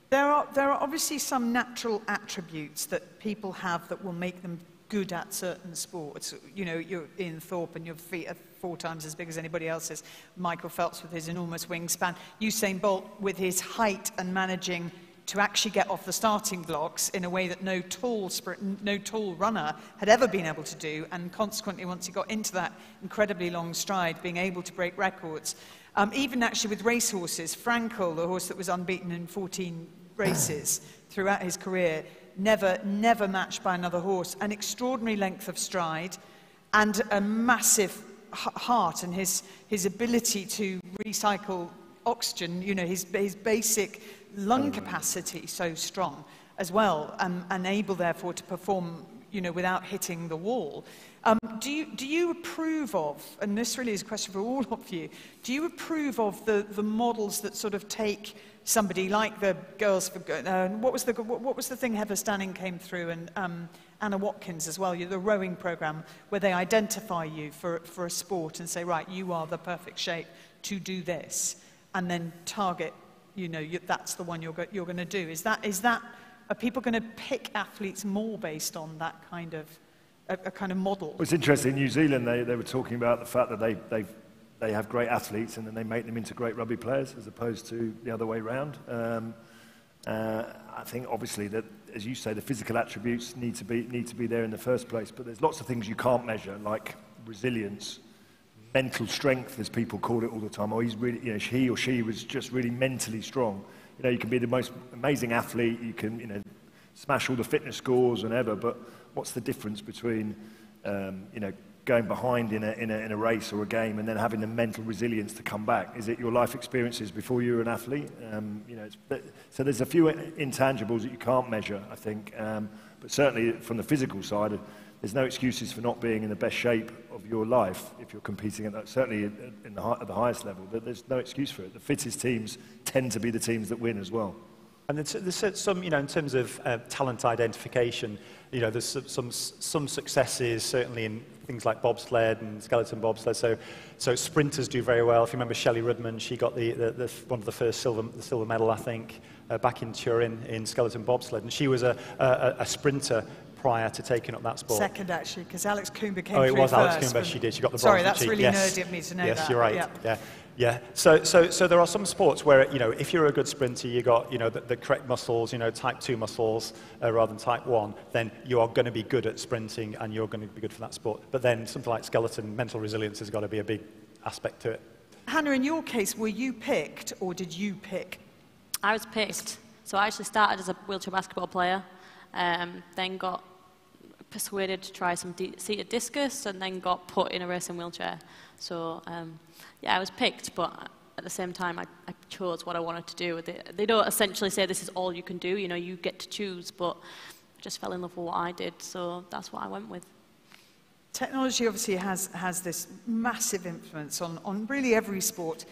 There are obviously some natural attributes that people have that will make them good at certain sports. You know, you're Ian Thorpe and your feet are 4 times as big as anybody else's. Michael Phelps with his enormous wingspan. Usain Bolt with his height and managing to actually get off the starting blocks in a way that no tall runner had ever been able to do, and consequently, once he got into that incredibly long stride, being able to break records. Even actually with racehorses, Frankel, the horse that was unbeaten in 14 races throughout his career, never matched by another horse. An extraordinary length of stride and a massive heart, and his ability to recycle oxygen, you know, his basic lung capacity so strong as well, and able therefore to perform, you know, without hitting the wall. Do you approve of, and this really is a question for all of you, do you approve of the models that sort of take somebody like the girls for what was the thing Heather Stanning came through, and Anna Watkins as well, the rowing program, where they identify you for a sport and say, right, you are the perfect shape to do this, and then target, you know, that's the one you're going to do. Is that are people going to pick athletes more based on that kind of a kind of model? Well, it's interesting. In New Zealand, they were talking about the fact that they have great athletes and then they make them into great rugby players as opposed to the other way around. I think obviously that, as you say, the physical attributes need to be there in the first place. But there's lots of things you can't measure, like resilience, mental strength, as people call it all the time. Or he's really, you know, he or she was just really mentally strong. You know, you can be the most amazing athlete, you can, you know, smash all the fitness scores and ever, but what's the difference between, you know, going behind in a race or a game and then having the mental resilience to come back? Is it your life experiences before you were an athlete? You know, so there's a few intangibles that you can't measure, I think. But certainly from the physical side, there's no excuses for not being in the best shape of your life if you're competing at that, certainly at the highest level. There's no excuse for it. The fittest teams tend to be the teams that win as well. And there's some, you know, in terms of talent identification, you know, there's some successes, certainly in things like bobsled and skeleton bobsled. So sprinters do very well. If you remember Shelley Rudman, she got the one of the first silver medal, I think, back in Turin in skeleton bobsled. And she was a sprinter prior to taking up that sport. Second, actually, because Alex Coomber came through first. Oh, it was Alex Coomber, she did. She got the bronze. Sorry, that's really nerdy of me to know that. Yes, you're right. Yeah. Yeah. So there are some sports where, you know, if you're a good sprinter, you got, you know, the correct muscles, you know, type 2 muscles rather than type 1, then you are going to be good at sprinting and you're going to be good for that sport. But then something like skeleton, mental resilience has got to be a big aspect to it. Hannah, in your case, were you picked or did you pick? I was picked. So I actually started as a wheelchair basketball player, then got persuaded to try some seated discus, and then got put in a racing wheelchair. So yeah, I was picked, but at the same time I chose what I wanted to do. They don't essentially say this is all you can do, you know, you get to choose, but I just fell in love with what I did, so that's what I went with. Technology obviously has this massive influence on really every sport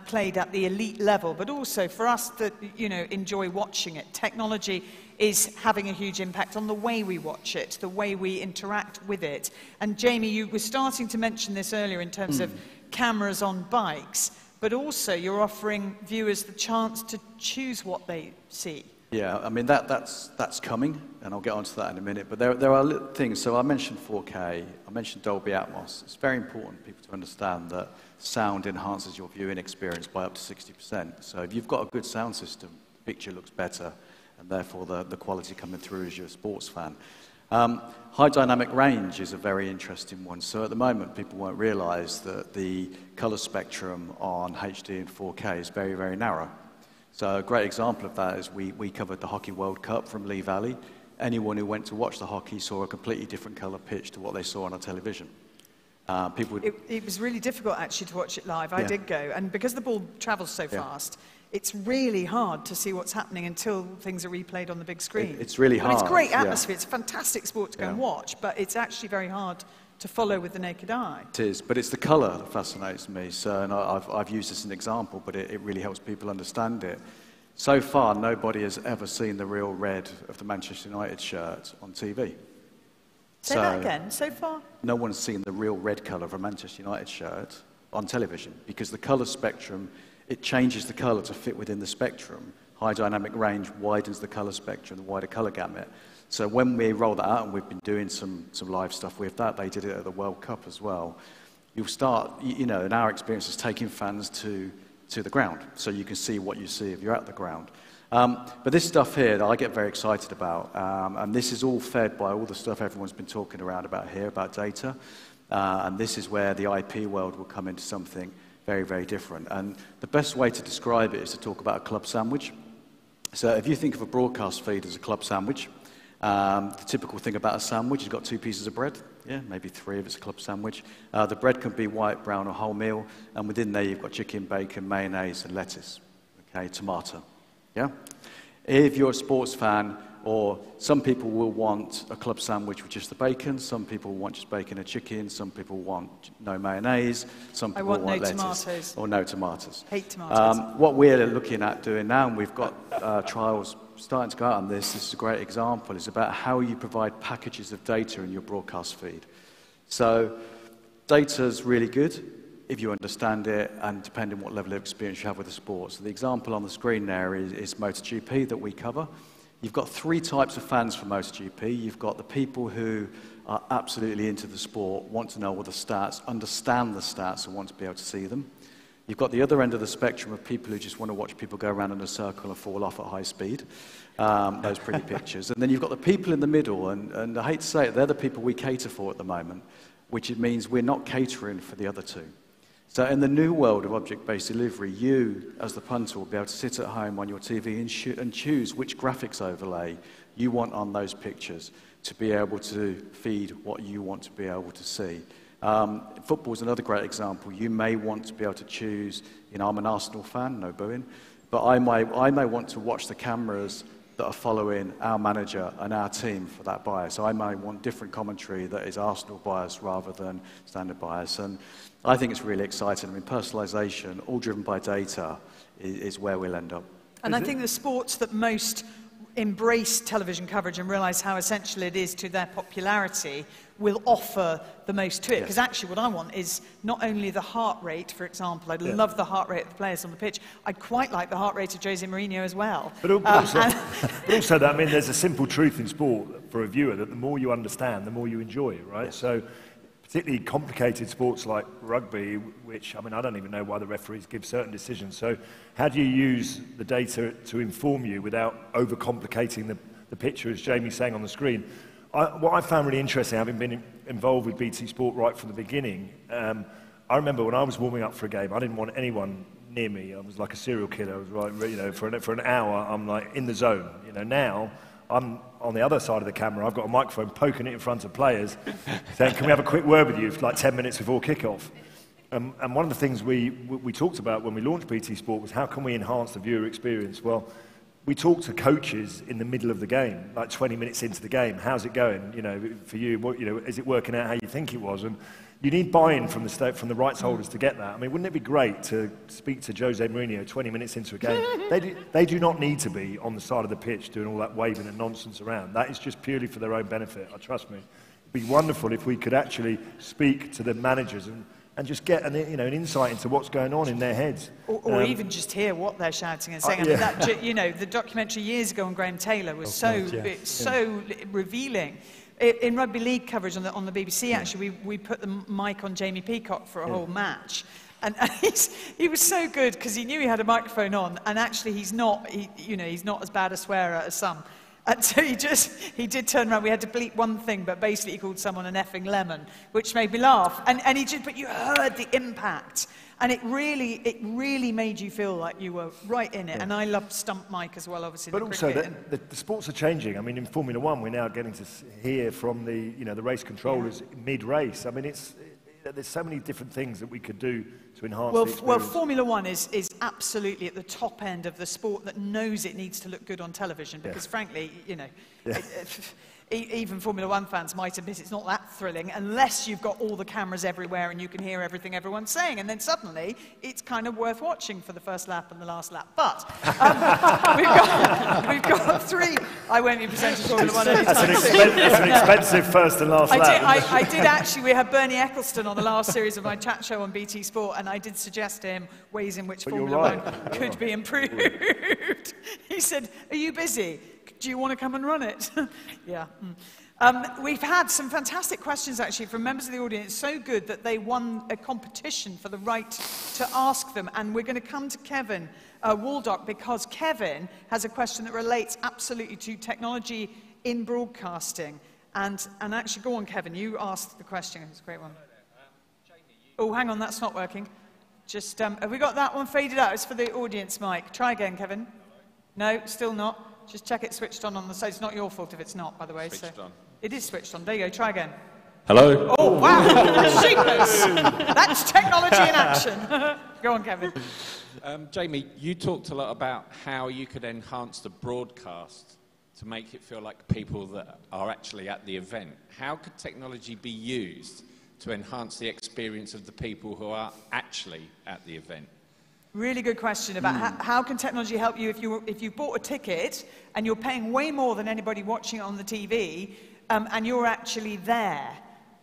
played at the elite level, but also for us that, you know, enjoy watching it. Technology is having a huge impact on the way we watch it, the way we interact with it. And Jamie, you were starting to mention this earlier in terms of cameras on bikes, but also you're offering viewers the chance to choose what they see. Yeah, I mean, that's coming, and I'll get onto that in a minute, but there are little things. So I mentioned 4K, I mentioned Dolby Atmos. It's very important for people to understand that sound enhances your viewing experience by up to 60%. So if you've got a good sound system, the picture looks better, and therefore the quality coming through as you're a sports fan. High dynamic range is a very interesting one. So at the moment, people won't realise that the colour spectrum on HD and 4K is very, very narrow. So a great example of that is we covered the Hockey World Cup from Lee Valley. Anyone who went to watch the hockey saw a completely different colour pitch to what they saw on a television. It was really difficult actually to watch it live. I did go, and because the ball travels so fast, it's really hard to see what's happening until things are replayed on the big screen. It's really hard. And it's great atmosphere. It's a fantastic sport to go and watch, but it's actually very hard to follow with the naked eye. It is, but it's the colour that fascinates me. So, and I've used this as an example, but it really helps people understand it. So far, nobody has ever seen the real red of the Manchester United shirt on TV. Say that again, so far? No one's seen the real red colour of a Manchester United shirt on television, because the colour spectrum, it changes the colour to fit within the spectrum. High dynamic range widens the colour spectrum, the wider colour gamut. So when we roll that out, and we've been doing some live stuff with that, they did it at the World Cup as well, you'll start, you know, in our experience is taking fans to the ground, so you can see what you see if you're at the ground. But this stuff here that I get very excited about, and this is all fed by all the stuff everyone's been talking around about here, about data, and this is where the IP world will come into something very, very different. And the best way to describe it is to talk about a club sandwich. So if you think of a broadcast feed as a club sandwich, the typical thing about a sandwich, you've got 2 pieces of bread, yeah, maybe 3 if it's a club sandwich. The bread can be white, brown, or wholemeal, and within there you've got chicken, bacon, mayonnaise, and lettuce, okay, tomato, yeah? If you're a sports fan, or some people will want a club sandwich with just the bacon, some people want just bacon and chicken, some people want no mayonnaise, some people want no lettuce. tomatoes. Or no tomatoes. Hate tomatoes. What we're looking at doing now, and we've got trials starting to go out on this is a great example, is about how you provide packages of data in your broadcast feed. So data's really good if you understand it and depending on what level of experience you have with the sport. So the example on the screen there is MotoGP that we cover. You've got 3 types of fans for MotoGP. You've got the people who are absolutely into the sport, want to know all the stats, understand the stats and want to be able to see them. You've got the other end of the spectrum of people who just want to watch people go around in a circle and fall off at high speed, those pretty pictures. And then you've got the people in the middle, and I hate to say it, they're the people we cater for at the moment, which it means we're not catering for the other 2. So in the new world of object-based delivery, you, as the punter, will be able to sit at home on your TV and choose which graphics overlay you want on those pictures to be able to feed what you want to be able to see. Football is another great example. You may want to be able to choose, you know, I'm an Arsenal fan, no booing, but I may want to watch the cameras that are following our manager and our team for that bias. So I may want different commentary that is Arsenal bias rather than standard bias. And I think it's really exciting. I mean, personalisation, all driven by data, is where we'll end up. And I think the sports that most embrace television coverage and realise how essential it is to their popularity will offer the most to it. Because actually what I want is not only the heart rate, for example. I'd love the heart rate of the players on the pitch. I'd quite like the heart rate of Jose Mourinho as well. But also, that, I mean, there's a simple truth in sport for a viewer that the more you understand, the more you enjoy it, right? So particularly complicated sports like rugby, which, I mean, I don't even know why the referees give certain decisions. So how do you use the data to inform you without overcomplicating the picture, as Jamie's saying on the screen? What I found really interesting, having been involved with BT Sport right from the beginning, I remember when I was warming up for a game, I didn't want anyone near me. I was like a serial killer. I was like, you know, for an hour, I'm like in the zone. You know, now I'm on the other side of the camera. I've got a microphone poking it in front of players, saying, "Can we have a quick word with you?" For like 10 minutes before kickoff. And one of the things we talked about when we launched BT Sport was how can we enhance the viewer experience? Well, we talked to coaches in the middle of the game, like 20 minutes into the game. How's it going? You know, for you, what, you know, is it working out how you think it was? And you need buy-in from the rights holders to get that. I mean, wouldn't it be great to speak to Jose Mourinho 20 minutes into a game? They do not need to be on the side of the pitch doing all that waving and nonsense around. That is just purely for their own benefit. Trust me. It'd be wonderful if we could actually speak to the managers and just get an insight into what's going on in their heads. Or even just hear what they're shouting and saying. I mean, that, you know, the documentary years ago on Graham Taylor was so revealing. In rugby league coverage on the BBC, actually, we put the mic on Jamie Peacock for a whole match. And he was so good because he knew he had a microphone on, and actually he's not as bad a swearer as some. And so he did turn around. We had to bleep one thing, but basically he called someone an effing lemon, which made me laugh. But you heard the impact. And it really made you feel like you were right in it. Yeah. And I loved Stump Mike as well, obviously. But also, the sports are changing. I mean, in Formula One, we're now getting to hear from the race controllers mid-race. I mean, there's so many different things that we could do to enhance the experience. Well, Formula One is absolutely at the top end of the sport that knows it needs to look good on television because, frankly, you know, even Formula One fans might admit it's not that thrilling unless you've got all the cameras everywhere and you can hear everything everyone's saying. And then suddenly, it's kind of worth watching for the first lap and the last lap. But we've got 3. I won't be presenting Formula One anytime soon. That's an expensive first and last lap. I did actually. We had Bernie Eccleston on the last series of my chat show on BT Sport, and I did suggest to him ways in which Formula One could be improved. He said, "Are you busy? Do you want to come and run it?" Yeah. We've had some fantastic questions, actually, from members of the audience. So good that they won a competition for the right to ask them. And we're going to come to Kevin Waldock, because Kevin has a question that relates absolutely to technology in broadcasting. And actually, go on, Kevin. You asked the question. It's a great one. Oh, hang on. That's not working. Just, have we got that one faded out? It's for the audience mic. Try again, Kevin. No, still not. Just check it's switched on the side. It's not your fault if it's not, by the way. Switched on. It is switched on. There you go. Try again. Hello? Oh, wow. Seamless. That's technology in action. Go on, Kevin. Jamie, you talked a lot about how you could enhance the broadcast to make it feel like people that are actually at the event. How could technology be used to enhance the experience of the people who are actually at the event? Really good question about how can technology help you if you bought a ticket and you're paying way more than anybody watching it on the TV, and you're actually there.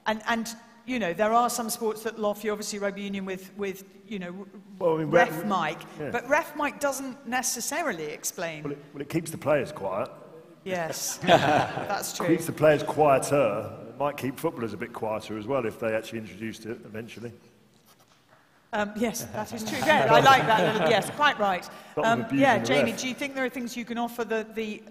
And you know, there are some sports that offer you, obviously rugby union with you know, well, I mean, ref mic, yeah. but ref mic doesn't necessarily explain. Well, it keeps the players quiet. Yes, that's true. It keeps the players quieter. It might keep footballers a bit quieter as well if they actually introduced it eventually. Yes, that is true. Yeah, I like that. Yes, quite right. Yeah, Jamie, ref. do you think there are things you can offer the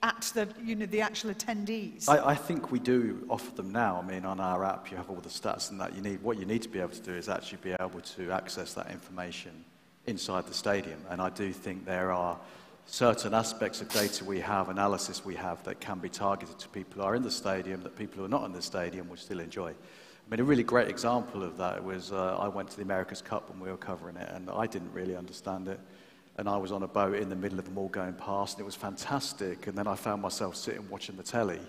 actual attendees? I think we do offer them now. I mean, on our app, you have all the stats and that you need. What you need to be able to do is actually be able to access that information inside the stadium. And I do think there are certain aspects of data we have, analysis we have, that can be targeted to people who are in the stadium, that people who are not in the stadium will still enjoy. I mean, a really great example of that was I went to the America's Cup when we were covering it, and I didn't really understand it. And I was on a boat in the middle of them all going past, and it was fantastic. And then I found myself sitting watching the telly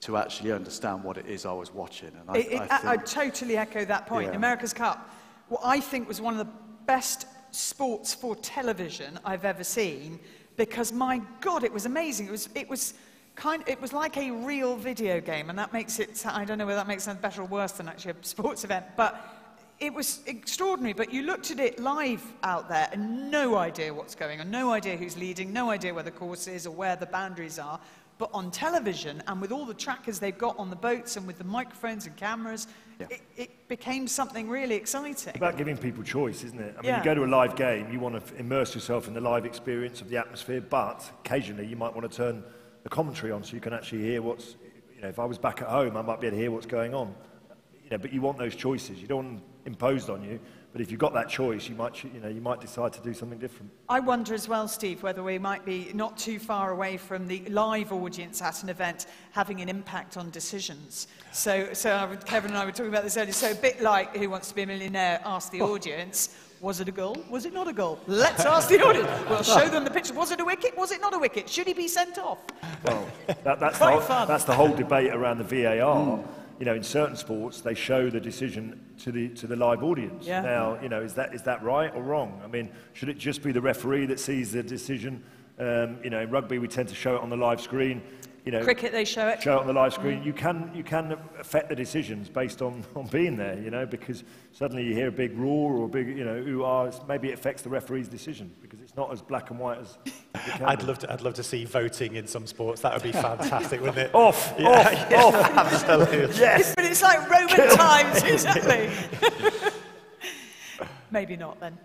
to actually understand what it is I was watching. And I totally echo that point. Yeah. America's Cup, what I think was one of the best sports for television I've ever seen, because my God, it was amazing. It was like a real video game, and that makes it, I don't know whether that makes it better or worse than actually a sports event, but it was extraordinary. But you looked at it live out there and no idea what's going on, no idea who's leading, no idea where the course is or where the boundaries are. But on television, and with all the trackers they've got on the boats and with the microphones and cameras, yeah, it became something really exciting. It's about giving people choice, isn't it? I mean, yeah, you go to a live game, you want to immerse yourself in the live experience of the atmosphere, but occasionally you might want to turn the commentary on so you can actually hear what's, you know, if I was back at home, I might be able to hear what's going on. You know, but you want those choices. You don't want them imposed on you, but if you've got that choice, you might decide to do something different. I wonder as well, Steve, whether we might be not too far away from the live audience at an event having an impact on decisions. So Kevin and I were talking about this earlier, so a bit like Who Wants to Be a Millionaire asked the audience, was it a goal? Was it not a goal? Let's ask the audience. We'll show them the picture. Was it a wicket? Was it not a wicket? Should he be sent off? Well, that's the whole debate around the VAR. You know, in certain sports, they show the decision to the live audience. Yeah. Now, you know, is that right or wrong? I mean, should it just be the referee that sees the decision? You know, in rugby, we tend to show it on the live screen. You know, cricket, they show it. Show it on the live screen. You can affect the decisions based on being there. You know, because suddenly you hear a big roar or a big, you know, ooh-ah, maybe it affects the referee's decision because it's not as black and white as it can I'd be. love to see voting in some sports. That would be fantastic, wouldn't it? Off. Absolutely. Yes. But it's like Roman times, exactly. Maybe not then.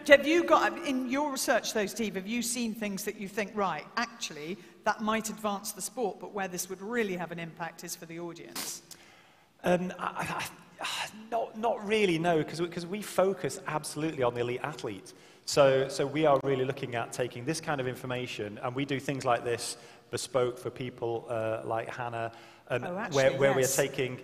Have you got, in your research though, Steve, have you seen things that you think, right, actually, that might advance the sport, but where this would really have an impact is for the audience? Not really, no, because we focus absolutely on the elite athlete. So we are really looking at taking this kind of information, and we do things like this bespoke for people like Hannah, where we are taking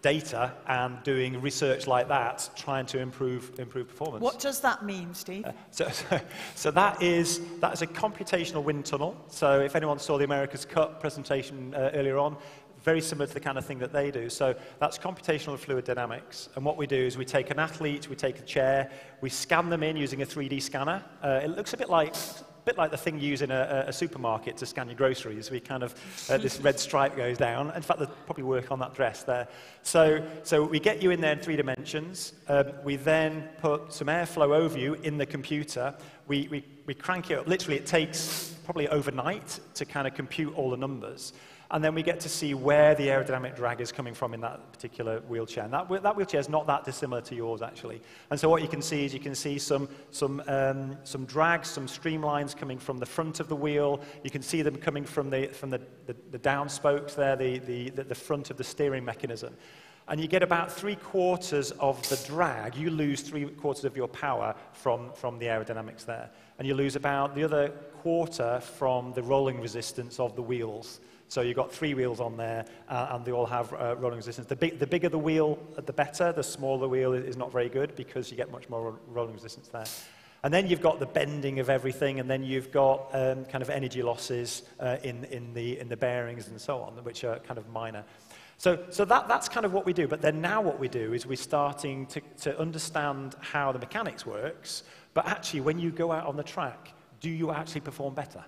data and doing research like that, trying to improve performance. What does that mean, Steve? So that is a computational wind tunnel. So if anyone saw the America's Cup presentation earlier on, very similar to the kind of thing that they do. So that's computational fluid dynamics. And what we do is we take an athlete, we take a chair, we scan them in using a 3D scanner. It looks a bit like the thing you use in a supermarket to scan your groceries. We kind of, this red stripe goes down. In fact, they'll probably work on that dress there. So we get you in there in 3 dimensions. We then put some airflow over you in the computer. We crank it up. Literally, it takes probably overnight to kind of compute all the numbers. And then we get to see where the aerodynamic drag is coming from in that particular wheelchair. And that wheelchair is not that dissimilar to yours, actually. And so what you can see is you can see some drag, some streamlines coming from the front of the wheel. You can see them coming from the down spokes there, the front of the steering mechanism. And you get about 3/4 of the drag. You lose 3/4 of your power from the aerodynamics there. And you lose about the other 1/4 from the rolling resistance of the wheels. So you've got 3 wheels on there, and they all have rolling resistance. The bigger the wheel, the better. The smaller the wheel is not very good because you get much more rolling resistance there. And then you've got the bending of everything, and then you've got kind of energy losses in the bearings and so on, which are kind of minor. So that's kind of what we do. But then now what we do is we're starting to understand how the mechanics works. But actually, when you go out on the track, do you actually perform better?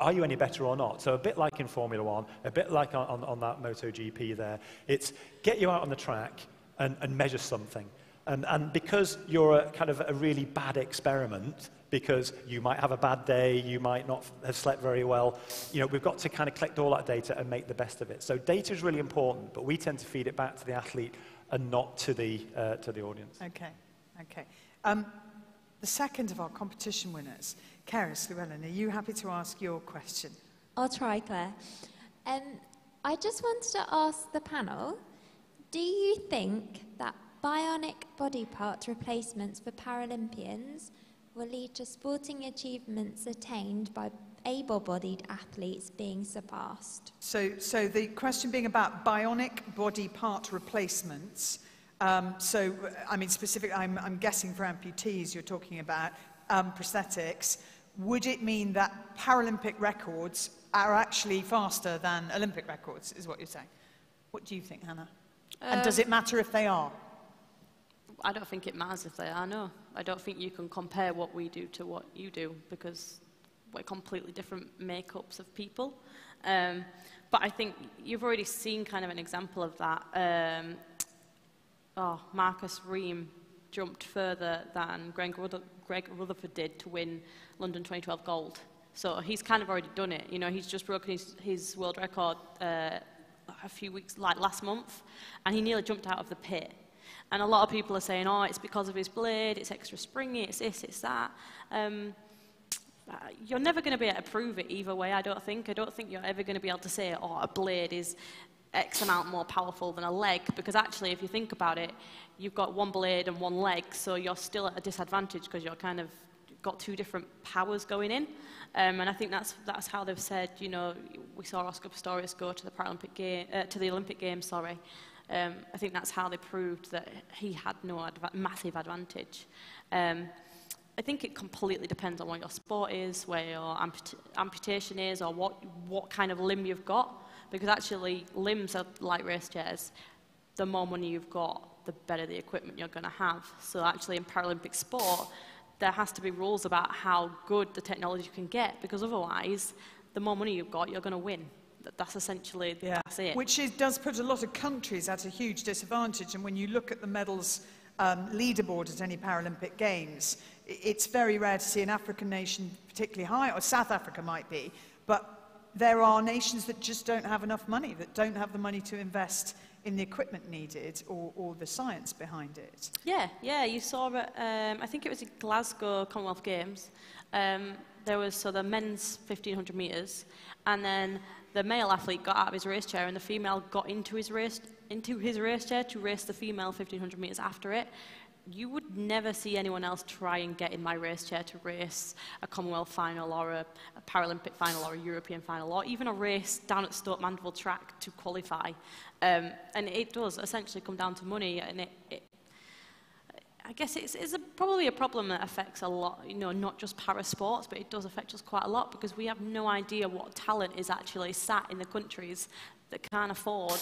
Are you any better or not? So a bit like in Formula One, a bit like on that MotoGP there, it's get you out on the track and measure something. And because you're a kind of a really bad experiment, because you might have a bad day, you might not have slept very well, we've got to kind of collect all that data and make the best of it. So data is really important, but we tend to feed it back to the athlete and not to the audience. Okay. The second of our competition winners, Karis Llewellyn, are you happy to ask your question? I'll try, Claire. I just wanted to ask the panel, do you think that bionic body part replacements for Paralympians will lead to sporting achievements attained by able-bodied athletes being surpassed? So the question being about bionic body part replacements. Specifically, I'm guessing for amputees, you're talking about prosthetics. Would it mean that Paralympic records are actually faster than Olympic records, is what you're saying? What do you think, Hannah? And does it matter if they are? I don't think it matters if they are, no. I don't think you can compare what we do to what you do because we're completely different makeups of people. But I think you've already seen kind of an example of that. Marcus Ream jumped further than Greg Rutherford did to win London 2012 gold. So he's kind of already done it. He's just broken his world record a few weeks, like last month, and he nearly jumped out of the pit. And a lot of people are saying, it's because of his blade, it's extra springy, it's this, it's that. You're never going to be able to prove it either way, I don't think. I don't think you're ever going to be able to say, a blade is X amount more powerful than a leg, because actually, if you think about it, you've got one blade and one leg, so you're still at a disadvantage because you're kind of got 2 different powers going in. And I think that's how they've said, we saw Oscar Pistorius go to the Olympic Games, I think that's how they proved that he had no massive advantage. I think it completely depends on what your sport is, where your amputation is, or what kind of limb you've got. Because actually, limbs are like race chairs. The more money you've got, the better the equipment you're going to have. So actually, in Paralympic sport, there has to be rules about how good the technology can get, because otherwise, the more money you've got, you're going to win. That's essentially, that's it. Which does put a lot of countries at a huge disadvantage. And when you look at the medals leaderboard at any Paralympic Games, it's very rare to see an African nation particularly high, or South Africa might be, but there are nations that just don't have enough money, that don't have the money to invest in the equipment needed or the science behind it. Yeah, you saw it, I think it was at Glasgow Commonwealth Games. There was the men's 1500 metres, and then the male athlete got out of his race chair and the female got into his race chair to race the female 1500 metres after it. You would never see anyone else try and get in my race chair to race a Commonwealth final or a Paralympic final or a European final or even a race down at Stoke Mandeville track to qualify. And it does essentially come down to money, and I guess it's probably a problem that affects a lot, not just para sports, but it does affect us quite a lot because we have no idea what talent is actually sat in the countries that can't afford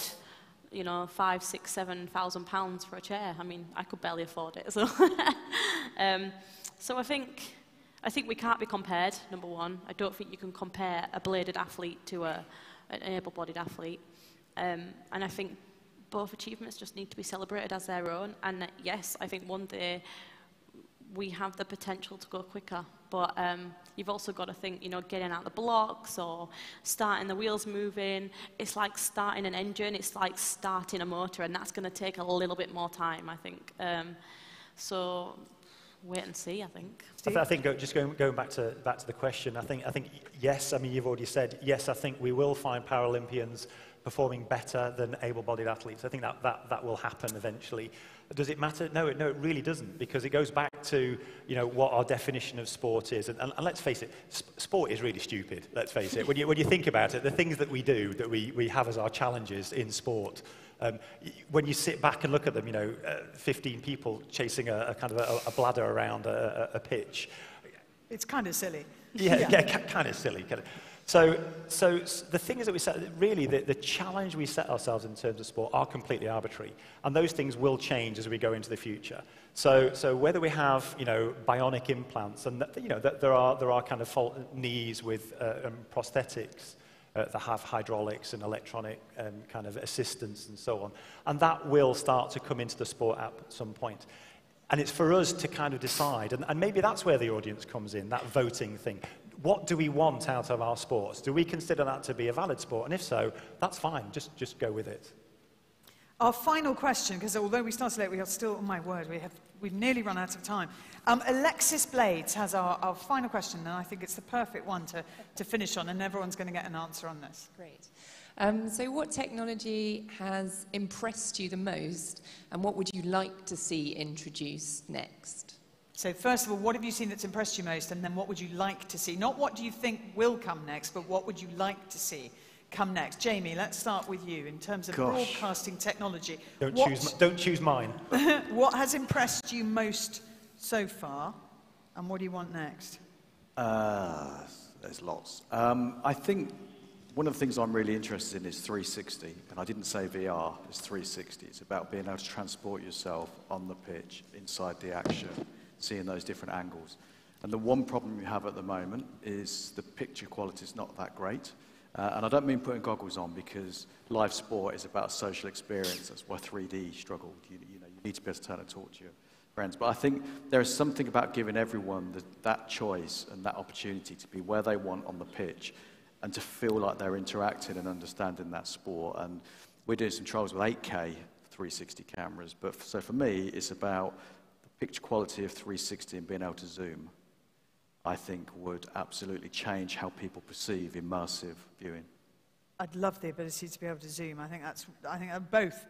£5,000, £6,000, £7,000 for a chair. I mean, I could barely afford it. So, so I think we can't be compared, number one. I don't think you can compare a bladed athlete to an able-bodied athlete. And I think both achievements just need to be celebrated as their own. And yes, I think one day we have the potential to go quicker. But you've also got to think, you know, getting out the blocks or starting the wheels moving. It's like starting an engine, it's like starting a motor, and that's going to take a little bit more time, I think. So wait and see, I think. I think just going back to the question, I think yes. I mean, you've already said yes. I think we will find Paralympians performing better than able-bodied athletes. I think that will happen eventually. Does it matter? No, it really doesn't, because it goes back to, you know, what our definition of sport is. And let's face it, sport is really stupid. Let's face it. When you think about it, the things that we do, that we have as our challenges in sport. When you sit back and look at them, you know, 15 people chasing a kind of a bladder around a pitch. It's kind of silly. Yeah, kind of silly. So the thing is that we set, really, the challenge we set ourselves in terms of sport are completely arbitrary, and those things will change as we go into the future. So whether we have, you know, bionic implants, and you know that there are kind of knees with prosthetics. That have hydraulics and electronic kind of assistance and so on. And that will start to come into the sport at some point. And it's for us to kind of decide, and maybe that's where the audience comes in, that voting thing. What do we want out of our sports? Do we consider that to be a valid sport? And if so, that's fine, just go with it. Our final question, because although we started late, we are still, oh my word, we've nearly run out of time. Alexis Blades has our final question, and I think it's the perfect one to finish on, and everyone's going to get an answer on this. Great. So what technology has impressed you the most, and what would you like to see introduced next? So first of all, what have you seen that's impressed you most, and then what would you like to see? Not what do you think will come next, but what would you like to see come next? Jamie, let's start with you in terms of broadcasting technology. Don't choose mine. What has impressed you most so far, and what do you want next? There's lots. I think one of the things I'm really interested in is 360, and I didn't say VR, it's 360. It's about being able to transport yourself on the pitch, inside the action, seeing those different angles. And the one problem you have at the moment is the picture quality is not that great. And I don't mean putting goggles on, because live sport is about a social experience. That's why 3D struggled. You need to be able to turn and talk to your friends. But I think there is something about giving everyone that choice and that opportunity to be where they want on the pitch, and to feel like they're interacting and understanding that sport. And we're doing some trials with 8K 360 cameras. But so for me, it's about the picture quality of 360 and being able to zoom. I think would absolutely change how people perceive immersive viewing. I'd love the ability to be able to zoom. I think both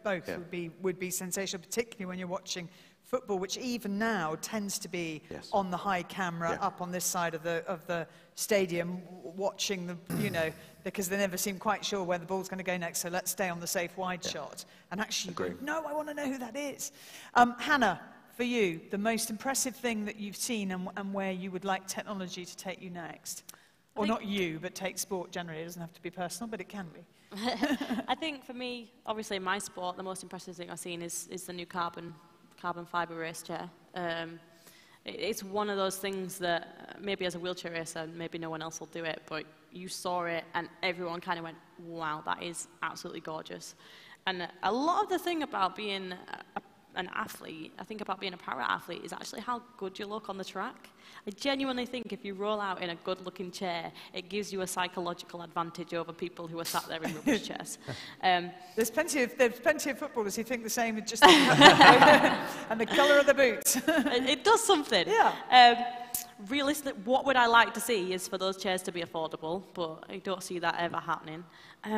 would be sensational, particularly when you're watching football, which even now tends to be on the high camera, up on this side of the stadium, watching the, you know, because they never seem quite sure where the ball's going to go next. So let's stay on the safe wide shot. And actually, no, I want to know who that is. Hannah, for you, the most impressive thing that you've seen, and where you would like technology to take you next? Or not you, but take sport generally. It doesn't have to be personal, but it can be. I think for me, obviously in my sport, the most impressive thing I've seen is the new carbon fibre race chair. It's one of those things that maybe as a wheelchair racer, maybe no one else will do it, but you saw it and everyone kind of went, wow, that is absolutely gorgeous. And a lot of the thing about being an athlete, I think about being a para-athlete, is actually how good you look on the track. I genuinely think if you roll out in a good-looking chair, it gives you a psychological advantage over people who are sat there in rubbish chairs. There's plenty of footballers who think the same, with just and the colour of the boots. It does something. Yeah. Realistically, what would I like to see is for those chairs to be affordable, but I don't see that ever happening.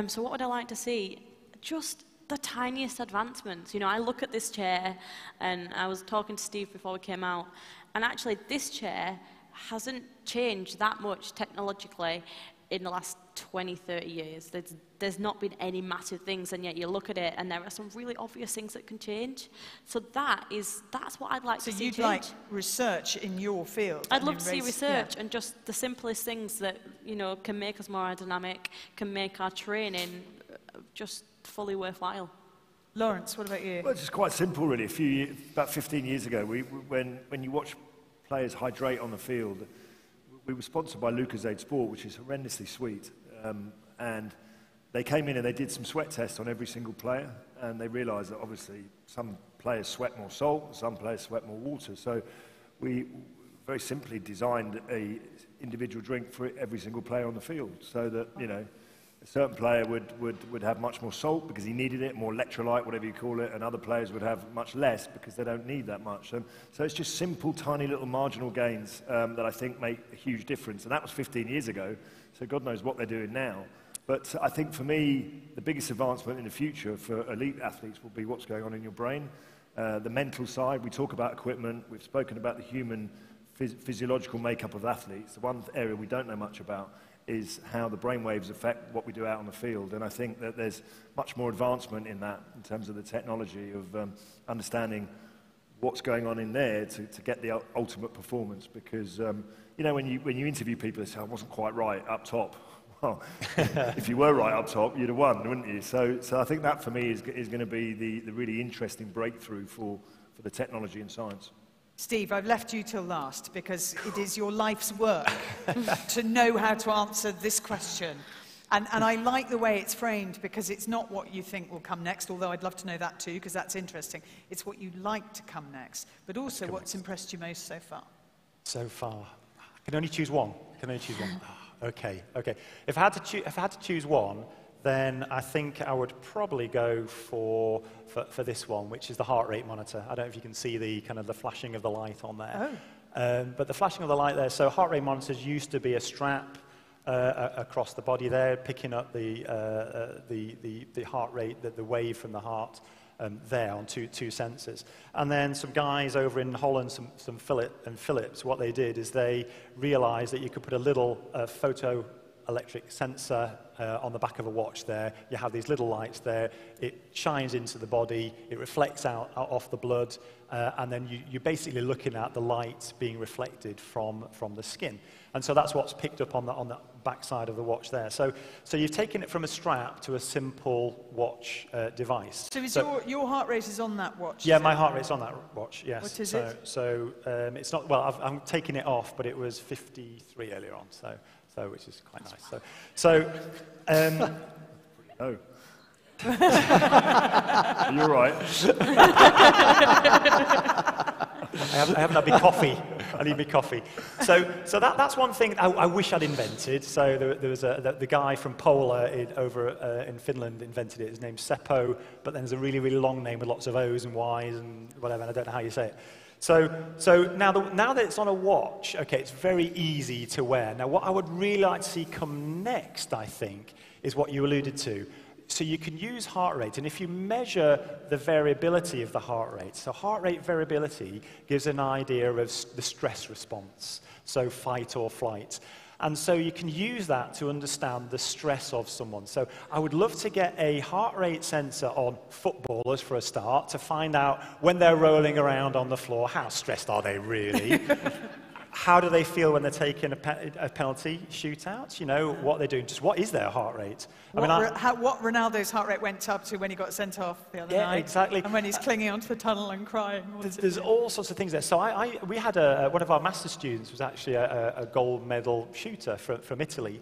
So what would I like to see? Just the tiniest advancements. You know, I look at this chair, and I was talking to Steve before we came out, and actually this chair hasn't changed that much technologically in the last 20, 30 years. There's not been any massive things, and yet you look at it and there are some really obvious things that can change. So that's what I'd like to see change. So you'd like research in your field? I'd love to see research and just the simplest things that, you know, can make us more aerodynamic, can make our training just fully worthwhile. Lawrence, what about you? Well, it's just quite simple, really. About 15 years ago, when you watch players hydrate on the field, we were sponsored by Lucozade Sport, which is horrendously sweet. And they came in and they did some sweat tests on every single player, and they realised that obviously some players sweat more salt, some players sweat more water. So we very simply designed a individual drink for every single player on the field, so that, you know, a certain player would have much more salt because he needed it, more electrolyte, whatever you call it, and other players would have much less because they don't need that much. So it's just simple, tiny little marginal gains that I think make a huge difference. And that was 15 years ago, so God knows what they're doing now. But I think for me, the biggest advancement in the future for elite athletes will be what's going on in your brain. The mental side, we talk about equipment, we've spoken about the human physiological makeup of athletes. The one area we don't know much about is how the brainwaves affect what we do out on the field. And I think that there's much more advancement in that in terms of the technology of understanding what's going on in there to get the ultimate performance. Because, you know, when you interview people, they say, I wasn't quite right up top. Well, if you were right up top, you'd have won, wouldn't you? So I think that, for me, is going to be the really interesting breakthrough for the technology and science. Steve, I've left you till last because it is your life's work to know how to answer this question. And I like the way it's framed because it's not what you think will come next, although I'd love to know that too because that's interesting. It's what you'd like to come next, but also what's impressed you most so far. So far. I can only choose one. Okay. If I had to choose one, then I think I would probably go for this one, which is the heart rate monitor. I don't know if you can see the kind of the flashing of the light on there. Oh. But the flashing of the light there, so heart rate monitors used to be a strap across the body there, picking up the heart rate, the wave from the heart there on two sensors. And then some guys over in Holland, some Philips, what they did is they realized that you could put a little photoelectric sensor on the back of a watch there. You have these little lights there. It shines into the body. It reflects out off the blood. And then you're basically looking at the light being reflected from the skin. And so that's what's picked up on the back side of the watch there. So you've taken it from a strap to a simple watch device. So your heart rate is on that watch? Yeah, my heart rate's on that watch, yes. What is it? So it's not, well, I'm taking it off, but it was 53 earlier on, so which is quite nice. Oh. You're right. I haven't had my coffee. I need my coffee. So that's one thing I wish I'd invented. So there was the guy from Pola over in Finland invented it. His name's Seppo, but then there's a really, really long name with lots of O's and Y's and whatever, and I don't know how you say it. So now that it's on a watch, okay, it's very easy to wear. Now, what I would really like to see come next, I think, is what you alluded to. So you can use heart rate, and if you measure the variability of the heart rate, so heart rate variability gives an idea of the stress response, so fight or flight. And so you can use that to understand the stress of someone. So I would love to get a heart rate sensor on footballers for a start to find out when they're rolling around on the floor, how stressed are they really? How do they feel when they're taking a penalty shootout? You know, what they're doing, just what is their heart rate? What Ronaldo's heart rate went up to when he got sent off the other night. Yeah, exactly. And when he's clinging onto the tunnel and crying. There's all sorts of things there. So we had one of our master's students was actually a gold medal shooter from Italy,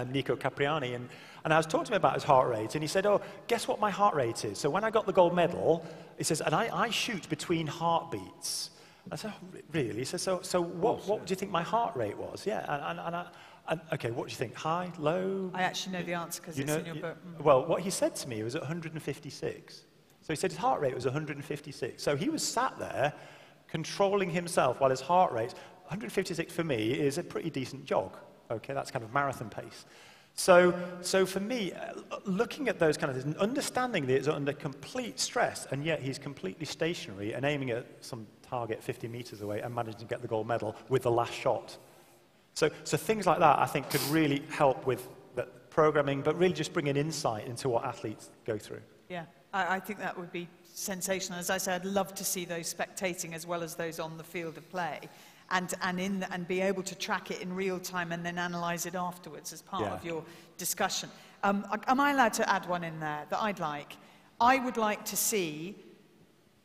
Nico Capriani, and I was talking to him about his heart rate, and he said, oh, guess what my heart rate is? So when I got the gold medal, he says, and I shoot between heartbeats. I said, oh, really? He said, so what do you think my heart rate was? Yeah, and okay, what do you think? High, low? I actually know the answer because it's in your book. Well, what he said to me was 156. So he said his heart rate was 156. So he was sat there controlling himself while his heart rate, 156 for me is a pretty decent jog. Okay, that's kind of marathon pace. So for me, looking at those kind of things, understanding that it's under complete stress, and yet he's completely stationary and aiming at some target 50 meters away and managing to get the gold medal with the last shot. So things like that, I think, could really help with the programming, but really just bring an insight into what athletes go through. Yeah, I think that would be sensational. As I said, I'd love to see those spectating as well as those on the field of play. And be able to track it in real time and then analyse it afterwards as part of your discussion. Am I allowed to add one in there that I'd like? I would like to see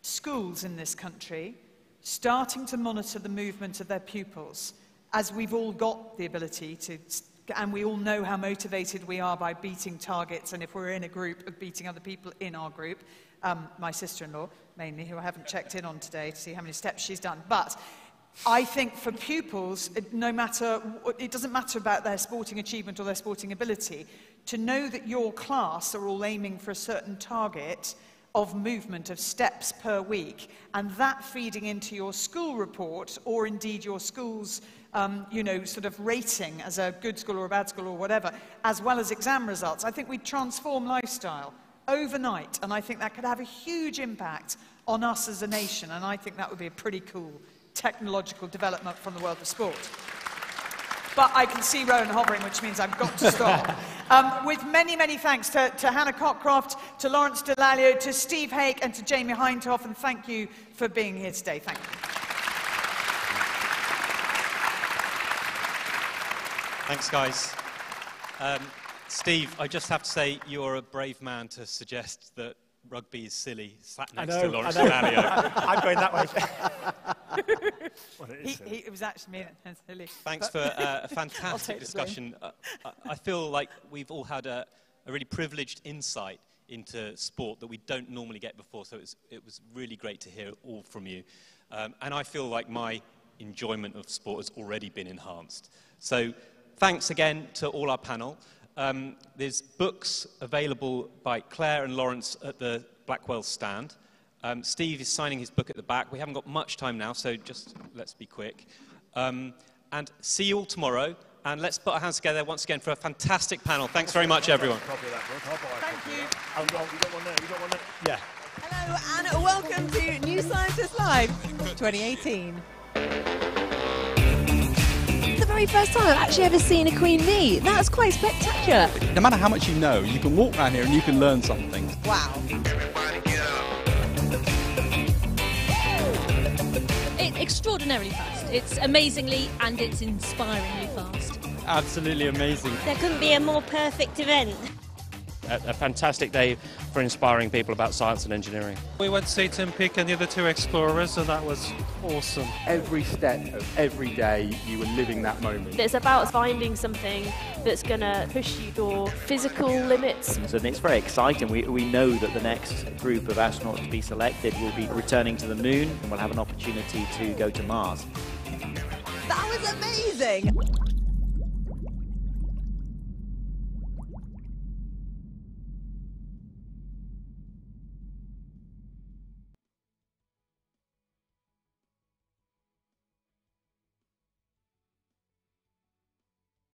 schools in this country starting to monitor the movement of their pupils, as we've all got the ability to, and we all know how motivated we are by beating targets, and if we're in a group of beating other people in our group, my sister-in-law mainly, who I haven't checked in on today to see how many steps she's done, but I think for pupils, it doesn't matter about their sporting achievement or their sporting ability, to know that your class are all aiming for a certain target of movement, of steps per week, and that feeding into your school report, or indeed your school's, sort of rating as a good school or a bad school or whatever, as well as exam results. I think we'd transform lifestyle overnight, and I think that could have a huge impact on us as a nation, and I think that would be a pretty cool technological development from the world of sport. But I can see Rowan hovering, which means I've got to stop. With many, many thanks to Hannah Cockroft, to Lawrence Dallaglio, to Steve Haake, and to Jamie Hindhaugh, and thank you for being here today. Thank you. Thanks, guys. Steve, I just have to say you're a brave man to suggest that rugby is silly, sat next to Lawrence Dallaglio. I'm going that way. Well, it was actually me that's silly. Thanks for a fantastic discussion. I feel like we've all had a really privileged insight into sport that we don't normally get before, so it was really great to hear all from you. And I feel like my enjoyment of sport has already been enhanced. So thanks again to all our panel. There's books available by Clare and Lawrence at the Blackwell stand. Steve is signing his book at the back. We haven't got much time now, so just let's be quick. And see you all tomorrow. And let's put our hands together once again for a fantastic panel. Thanks very much, everyone. Thank you. You got one there. You got one there. Yeah. Hello and welcome to New Scientist Live 2018. The very first time I've actually ever seen a queen bee. That's quite spectacular. No matter how much you know, you can walk around here and you can learn something. Wow. It's extraordinarily fast. It's amazingly and it's inspiringly fast. Absolutely amazing. There couldn't be a more perfect event. A fantastic day for inspiring people about science and engineering. We went to see Tim Peake and the other two explorers, and that was awesome. Every step of every day, you were living that moment. It's about finding something that's going to push your physical limits. And it's very exciting. We know that the next group of astronauts to be selected will be returning to the moon and will have an opportunity to go to Mars. That was amazing!